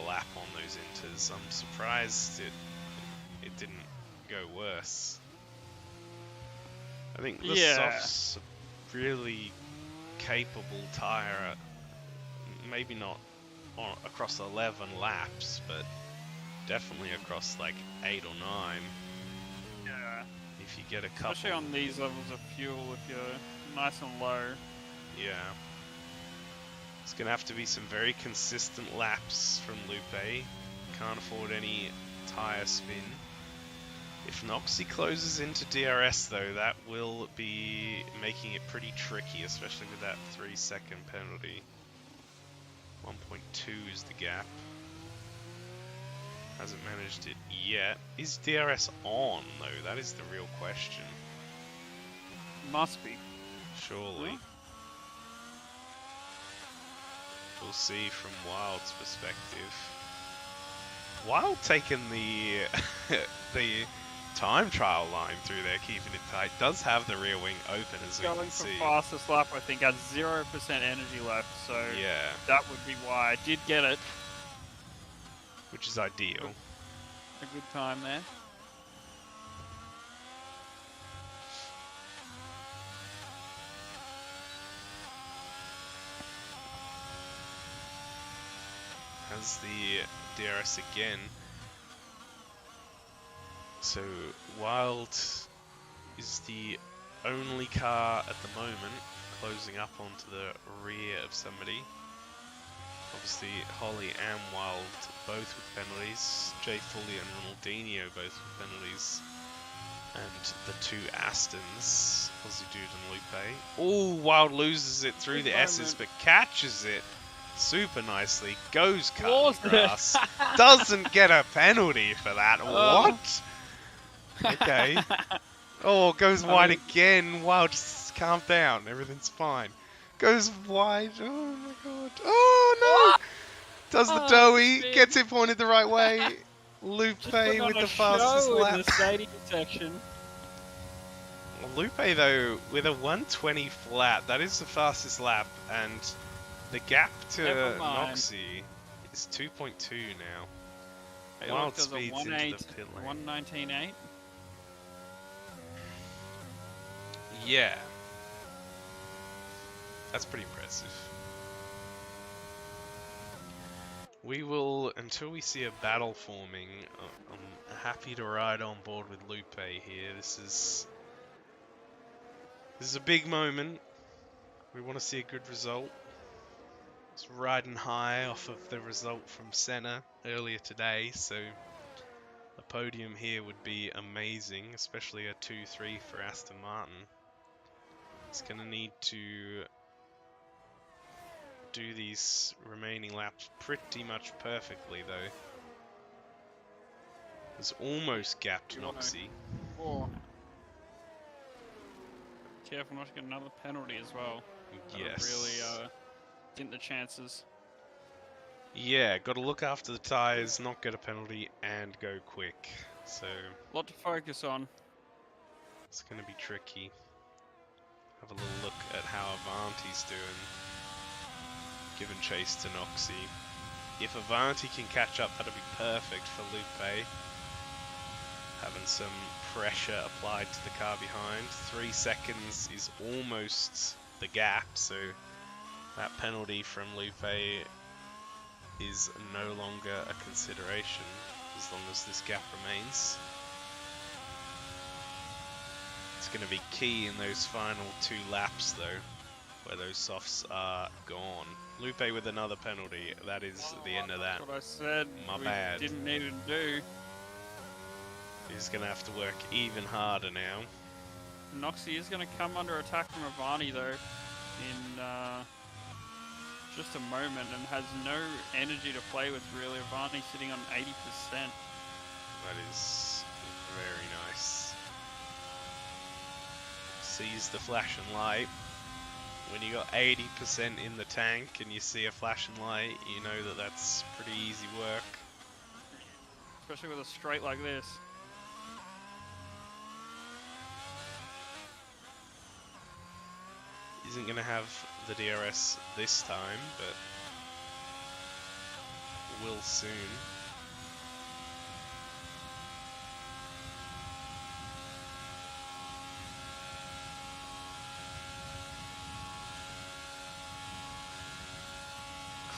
[SPEAKER 1] lap on those inters. I'm surprised it didn't go worse. I think the soft's a really capable tyre. Maybe not across 11 laps, but definitely across like 8 or 9.
[SPEAKER 2] Yeah.
[SPEAKER 1] If you get a couple.
[SPEAKER 2] Especially on these levels of fuel, if you're nice and low.
[SPEAKER 1] Yeah. It's going to have to be some very consistent laps from Lupe. Can't afford any tyre spin. If Noxie closes into DRS though, that will be making it pretty tricky, especially with that 3-second penalty. 1.2 is the gap. Hasn't managed it yet. Is DRS on though? That is the real question.
[SPEAKER 2] Must be.
[SPEAKER 1] Surely.
[SPEAKER 2] Huh?
[SPEAKER 1] We'll see from Wild's perspective. Wild taking the the time trial line through there, keeping it tight. Does have the rear wing open, as we
[SPEAKER 2] Going
[SPEAKER 1] can
[SPEAKER 2] for
[SPEAKER 1] see.
[SPEAKER 2] fastest lap, I think, has 0% energy left, so
[SPEAKER 1] Yeah,
[SPEAKER 2] that would be why I did get it.
[SPEAKER 1] which is ideal.
[SPEAKER 2] A good time there.
[SPEAKER 1] Has the DRS again. So Wild is the only car at the moment closing up onto the rear of somebody. Obviously Holly and Wild both with penalties. Jay Foley and Ronaldinho both with penalties. And the two Astons, Aussie Dude and Lupe. Oh, Wild loses it through the S's, but catches it super nicely. Goes cutting grass. Doesn't get a penalty for that. What? Okay. Oh, goes wide again. Wow, just calm down. Everything's fine. Goes wide. Oh my god. Oh no! Does the doughy. Gets it pointed the right way. Lupe with the fastest lap.
[SPEAKER 2] In the stadium section.
[SPEAKER 1] Well, Lupe though, with a 120 flat, that is the fastest lap, and the gap to Noxie is 2.2 now. Wild speeds into the pit lane.
[SPEAKER 2] 119.8.
[SPEAKER 1] Yeah. That's pretty impressive. We will, until we see a battle forming, I'm happy to ride on board with Lupe here. This is a big moment. We want to see a good result. It's riding high off of the result from Senna earlier today, so a podium here would be amazing, especially a 2-3 for Aston Martin. It's going to need to do these remaining laps pretty much perfectly, though. It's almost gapped Noxie.
[SPEAKER 2] Oh. Careful not to get another penalty as well.
[SPEAKER 1] Yes.
[SPEAKER 2] Really dint the chances.
[SPEAKER 1] Yeah, got to look after the tyres, not get a penalty, and go quick. So
[SPEAKER 2] a lot to focus on.
[SPEAKER 1] It's going to be tricky. Have a little look at how Avanti's doing, giving chase to Noxie. If Avanti can catch up, that'll be perfect for Lupe. Having some pressure applied to the car behind. 3 seconds is almost the gap, so that penalty from Lupe is no longer a consideration as long as this gap remains. It's going to be key in those final 2 laps though, where those softs are gone. Lupe with another penalty, that is the end of that.
[SPEAKER 2] That's what I said.
[SPEAKER 1] My bad.
[SPEAKER 2] Didn't need to do.
[SPEAKER 1] He's going to have to work even harder now.
[SPEAKER 2] Noxie is going to come under attack from Avani though in just a moment, and has no energy to play with really. Avani sitting on 80%.
[SPEAKER 1] That is very nice. Sees the flashing light. When you got 80% in the tank and you see a flashing light, you know that that's pretty easy work.
[SPEAKER 2] Especially with a straight like this.
[SPEAKER 1] Isn't going to have the DRS this time, but will soon.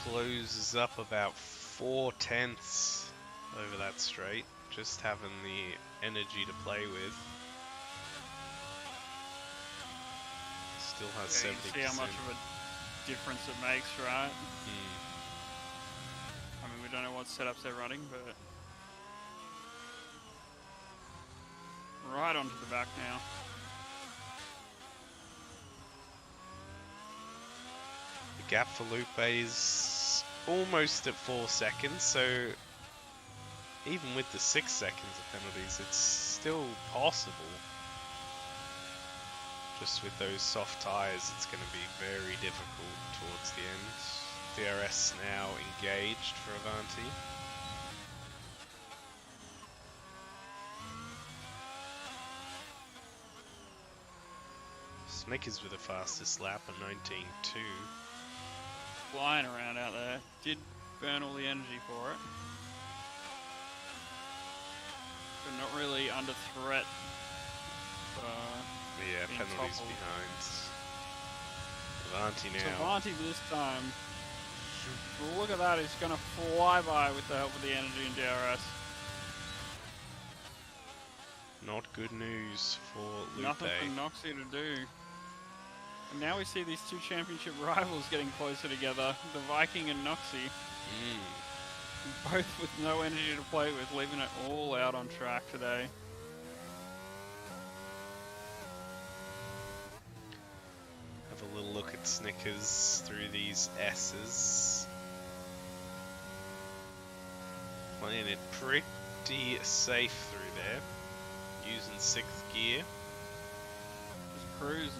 [SPEAKER 1] Closes up about 4/10 over that straight, just having the energy to play with. Still has 70%.
[SPEAKER 2] You can see how much of a difference it makes, right? I mean, we don't know what setups they're running, but right onto the back now.
[SPEAKER 1] The gap for Lupe is almost at 4 seconds, so even with the 6 seconds of penalties, it's still possible. Just with those soft tyres, it's going to be very difficult towards the end. DRS now engaged for Avanti. Snickers with the fastest lap, a 19.2.
[SPEAKER 2] Flying around out there. Did burn all the energy for it. But not really under threat.
[SPEAKER 1] Yeah, penalties behind. Avanti now.
[SPEAKER 2] So Avanti this time. Well, look at that, he's going to fly by with the help of the energy and DRS.
[SPEAKER 1] Not good news for Lupe.
[SPEAKER 2] Nothing for Noxie to do. And now we see these two championship rivals getting closer together, the Viking and Noxie. Both with no energy to play with, leaving it all out on track today.
[SPEAKER 1] pocket Snickers through these S's. Playing it pretty safe through there. Using 6th gear.
[SPEAKER 2] Just cruising.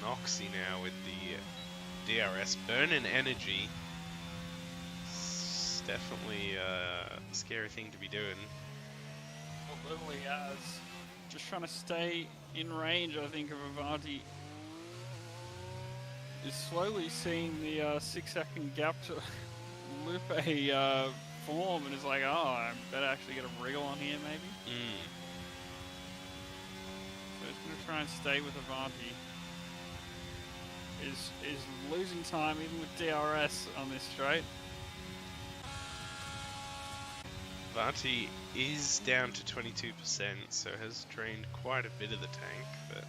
[SPEAKER 1] Noxy now with the DRS. Burning energy. It's definitely a scary thing to be doing.
[SPEAKER 2] Well, literally as. Just trying to stay in range, I think, of Avanti. Is slowly seeing the 6-second gap to Lupe form and is like, oh, I better actually get a wriggle on here maybe. So he's going to try and stay with Avanti. Is losing time even with DRS on this straight.
[SPEAKER 1] Avanti is down to 22%, so has drained quite a bit of the tank, but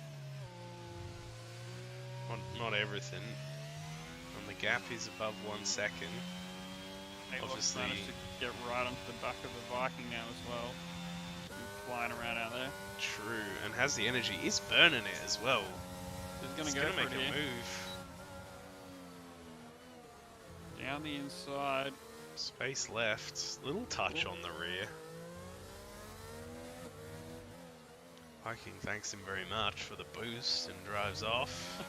[SPEAKER 1] not everything. And the gap is above 1 second. Obviously,
[SPEAKER 2] managed to get right onto the back of the Viking now as well. Flying around out there.
[SPEAKER 1] True, and has the energy. Is burning it as well.
[SPEAKER 2] He's gonna
[SPEAKER 1] make
[SPEAKER 2] for
[SPEAKER 1] a
[SPEAKER 2] it here.
[SPEAKER 1] move.
[SPEAKER 2] Down the inside.
[SPEAKER 1] Space left. Little touch on the rear. Viking thanks him very much for the boost and drives off.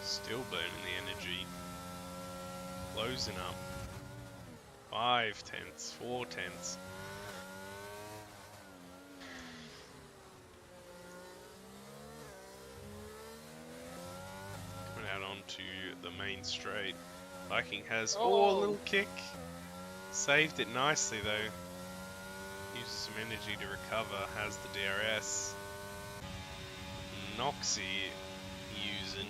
[SPEAKER 1] Still burning the energy. Closing up. 5 tenths, 4 tenths. Coming out onto the main straight. Viking has a little kick. Saved it nicely though. Uses some energy to recover. Has the DRS. Noxy using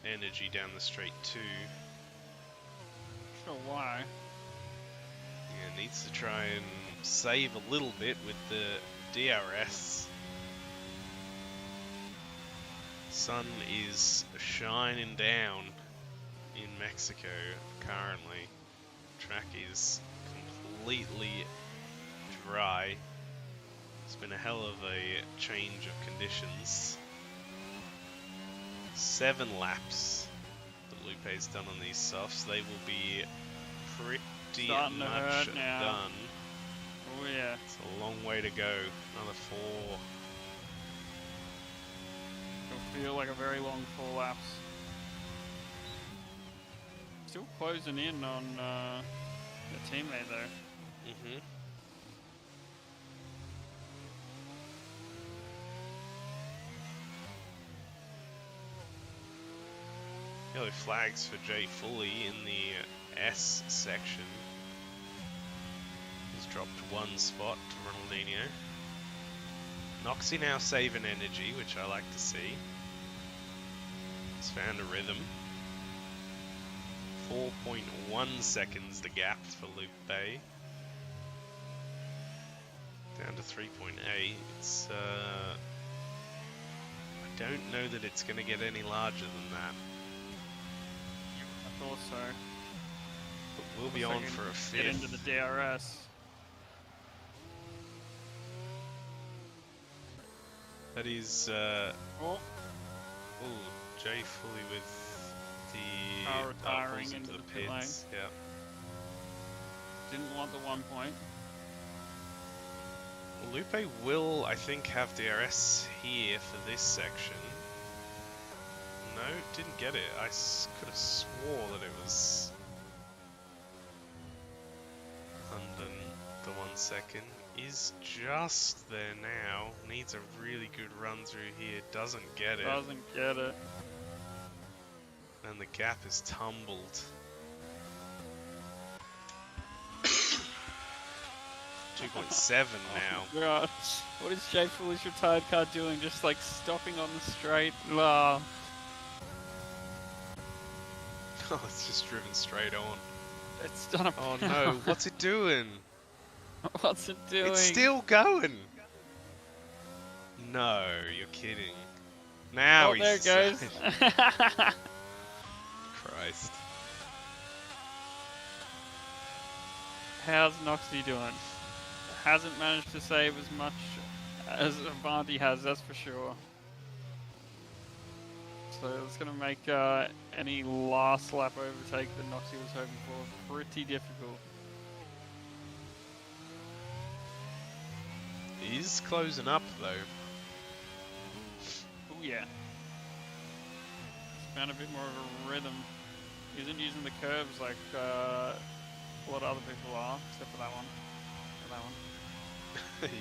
[SPEAKER 1] energy down the straight too.
[SPEAKER 2] Sure why.
[SPEAKER 1] Yeah, needs to try and save a little bit with the DRS. Sun is shining down in Mexico currently. Track is completely dry. It's been a hell of a change of conditions. 7 laps that Lupe's done on these softs. They will be pretty much done.
[SPEAKER 2] Oh yeah.
[SPEAKER 1] It's a long way to go. Another 4.
[SPEAKER 2] It'll feel like a very long 4 laps. Still closing in on the teammate though.
[SPEAKER 1] Mm-hmm. Yellow flags for Jay Fully in the S section. He's dropped 1 spot to Ronaldinho. Noxy now saving energy, which I like to see. He's found a rhythm. 4.1 seconds the gap for Lupe. Down to 3.8. It's I don't know that it's going to get any larger than that.
[SPEAKER 2] I thought so.
[SPEAKER 1] But we'll be on for a 5th.
[SPEAKER 2] Get into the DRS.
[SPEAKER 1] That is Jay Fully with the
[SPEAKER 2] retiring
[SPEAKER 1] pulls
[SPEAKER 2] into
[SPEAKER 1] the
[SPEAKER 2] the pit lane.
[SPEAKER 1] pits. Yeah.
[SPEAKER 2] Didn't want the 1 point.
[SPEAKER 1] Lupe will, I think, have DRS here for this section. No, didn't get it. I could have swore that it was under the 1 second. Is just there now. Needs a really good run through here. Doesn't get it.
[SPEAKER 2] Doesn't get it.
[SPEAKER 1] And the gap is tumbled. 2.7 now.
[SPEAKER 2] God, what is Jay Fully's retired car doing? Just like stopping on the straight. Oh,
[SPEAKER 1] Oh, it's just driven straight on.
[SPEAKER 2] it's done a
[SPEAKER 1] Oh no, what's it doing?
[SPEAKER 2] What's it doing?
[SPEAKER 1] It's still going. No, you're kidding. Now
[SPEAKER 2] Oh,
[SPEAKER 1] he's
[SPEAKER 2] there it goes.
[SPEAKER 1] Christ.
[SPEAKER 2] How's Noxie doing? Hasn't managed to save as much as Avanti has, that's for sure. So it's going to make any last lap overtake that Noxie was hoping for pretty difficult.
[SPEAKER 1] He's closing up though.
[SPEAKER 2] Oh yeah. He's found a bit more of a rhythm. He isn't using the curves like a lot of other people are, except for that one. For that one.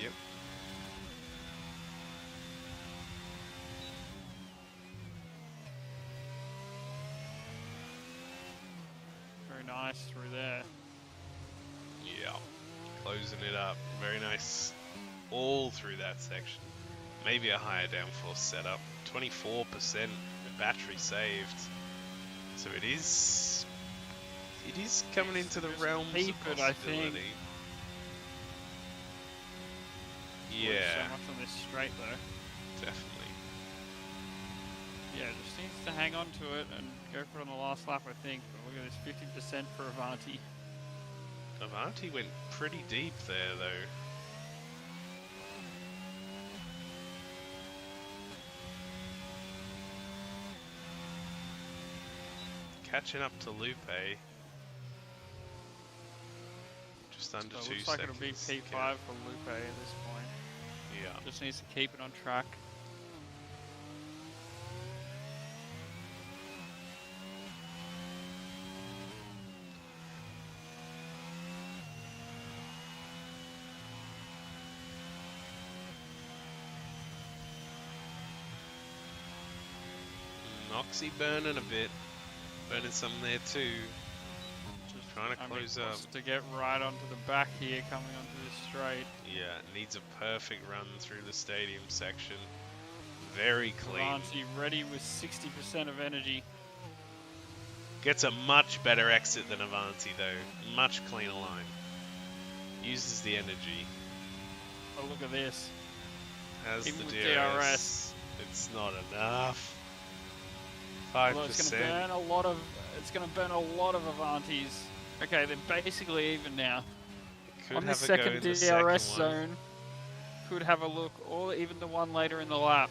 [SPEAKER 1] Yep.
[SPEAKER 2] Very nice through there.
[SPEAKER 1] Yeah. Closing it up. Very nice. All through that section. Maybe a higher downforce setup. 24% battery saved. So it is coming into the realms of
[SPEAKER 2] It, I think.
[SPEAKER 1] possibility. Yeah,
[SPEAKER 2] So much on this straight though.
[SPEAKER 1] definitely.
[SPEAKER 2] Yeah, just needs to hang on to it and go for it on the last lap, I think. But look at this 50% for Avanti.
[SPEAKER 1] Avanti went pretty deep there though. Catching up to Lupe. Just under
[SPEAKER 2] So
[SPEAKER 1] 2
[SPEAKER 2] it looks like
[SPEAKER 1] seconds.
[SPEAKER 2] it'll be P5 for Lupe at this point.
[SPEAKER 1] Yeah.
[SPEAKER 2] Just needs to keep it on track.
[SPEAKER 1] Noxie burning a bit. Burning some there too. Just trying to close up.
[SPEAKER 2] To get right onto the back here, coming onto this straight.
[SPEAKER 1] Yeah, needs a perfect run through the stadium section. Very clean.
[SPEAKER 2] Avanti ready with 60% of energy.
[SPEAKER 1] Gets a much better exit than Avanti though. Much cleaner line. Uses the energy.
[SPEAKER 2] Oh, look at this.
[SPEAKER 1] Has
[SPEAKER 2] Even
[SPEAKER 1] the
[SPEAKER 2] with
[SPEAKER 1] DRS. It's not enough. 5%.
[SPEAKER 2] Well, it's going to burn a lot of. It's going to burn a lot of Avantis. Okay, they're basically even now.
[SPEAKER 1] Could
[SPEAKER 2] On the
[SPEAKER 1] have a go
[SPEAKER 2] second
[SPEAKER 1] in the
[SPEAKER 2] DRS
[SPEAKER 1] second one.
[SPEAKER 2] zone, could have a look, or even the one later in the lap.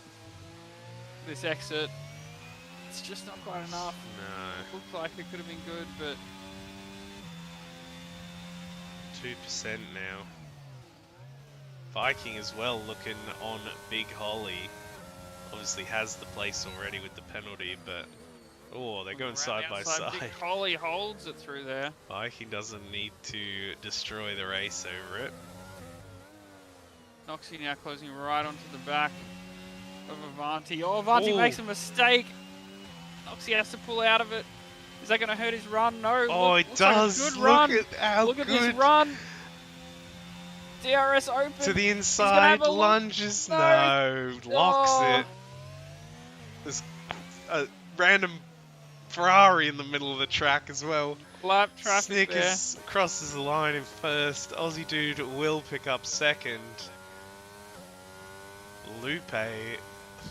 [SPEAKER 2] This exit, it's just not quite enough.
[SPEAKER 1] No.
[SPEAKER 2] Looks like it could have been good, but
[SPEAKER 1] 2% now. Viking as well looking on Big Holly. Obviously has the place already with the penalty, but oh, they're going side by side.
[SPEAKER 2] Big Holly holds it through there.
[SPEAKER 1] Viking doesn't need to destroy the race over it.
[SPEAKER 2] Noxie now closing right onto the back of Avanti. Oh, Avanti makes a mistake. Noxie has to pull out of it. Is that going to hurt his run? No.
[SPEAKER 1] Oh,
[SPEAKER 2] look,
[SPEAKER 1] it
[SPEAKER 2] looks like a
[SPEAKER 1] does.
[SPEAKER 2] good
[SPEAKER 1] Look
[SPEAKER 2] run.
[SPEAKER 1] at how
[SPEAKER 2] Look
[SPEAKER 1] good.
[SPEAKER 2] at this run. DRS open.
[SPEAKER 1] To the inside, lunges. No, locks it. There's a random Ferrari in the middle of the track as well.
[SPEAKER 2] Lap traffic
[SPEAKER 1] Snickers crosses the line in first. Aussie Dude will pick up second. Lupe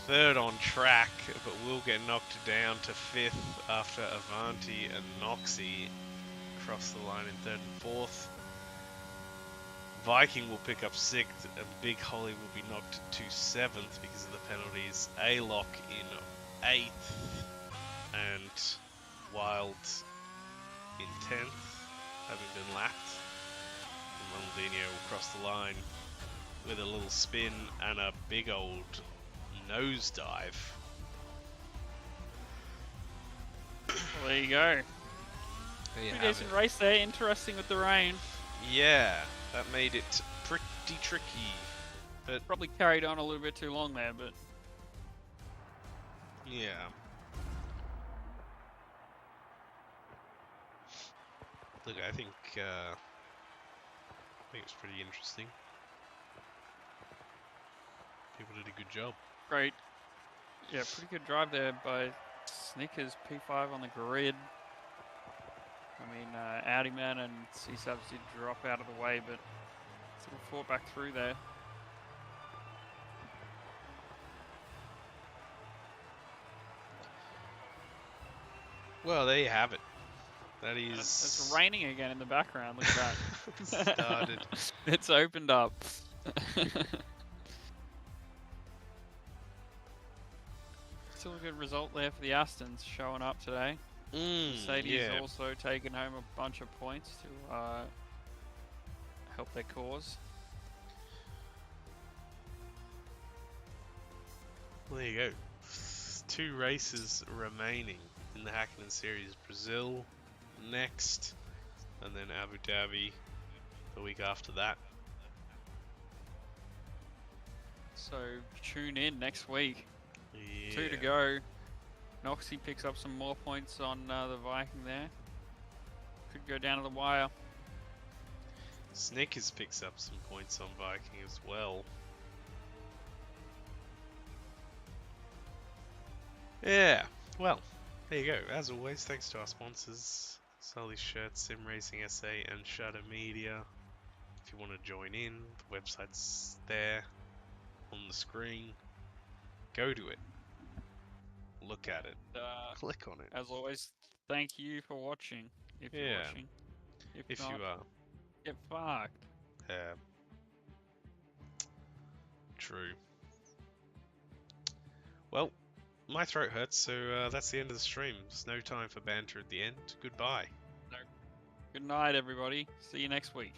[SPEAKER 1] third on track, but will get knocked down to fifth after Avanti and Noxie cross the line in third and fourth. Viking will pick up sixth, and Big Holly will be knocked to seventh because of the penalties. A-Lock in eighth, and Wild in 10th, having been lapped. And Ronaldinho will cross the line with a little spin and a big old nosedive.
[SPEAKER 2] Well, there you go.
[SPEAKER 1] There you
[SPEAKER 2] Pretty
[SPEAKER 1] have
[SPEAKER 2] decent
[SPEAKER 1] it.
[SPEAKER 2] race there. Interesting with the rain.
[SPEAKER 1] Yeah, that made it pretty tricky. But
[SPEAKER 2] Probably carried on a little bit too long there, but
[SPEAKER 1] yeah. Look, I think it's pretty interesting. People did a good job.
[SPEAKER 2] great. Yeah, pretty good drive there by Snickers. P5 on the grid. I mean, Audi Man and C-Subs did drop out of the way, but fought back through there.
[SPEAKER 1] Well, there you have it. That is...
[SPEAKER 2] It's raining again in the background. Look at that.
[SPEAKER 1] started.
[SPEAKER 2] It's opened up. Still a good result there for the Astons showing up today. Mercedes
[SPEAKER 1] yeah.
[SPEAKER 2] also taking home a bunch of points to help their cause.
[SPEAKER 1] Well, there you go. 2 races remaining in the Hakkinen series. Brazil next, and then Abu Dhabi the week after that.
[SPEAKER 2] So tune in next week.
[SPEAKER 1] Yeah.
[SPEAKER 2] 2 to go. Noxie picks up some more points on the Viking there. Could go down to the wire.
[SPEAKER 1] Snickers picks up some points on Viking as well. Yeah, well, there you go. As always, thanks to our sponsors, Sully's Shirts, Sim Racing SA, and Shutter Media. If you want to join in, the website's there on the screen. Go to it. Look at it. Click on it.
[SPEAKER 2] As always, thank you for watching. If you're watching. If not,
[SPEAKER 1] you are.
[SPEAKER 2] get fucked.
[SPEAKER 1] Yeah. True. Well, my throat hurts, so that's the end of the stream. There's no time for banter at the end. Goodbye.
[SPEAKER 2] Good night, everybody. See you next week.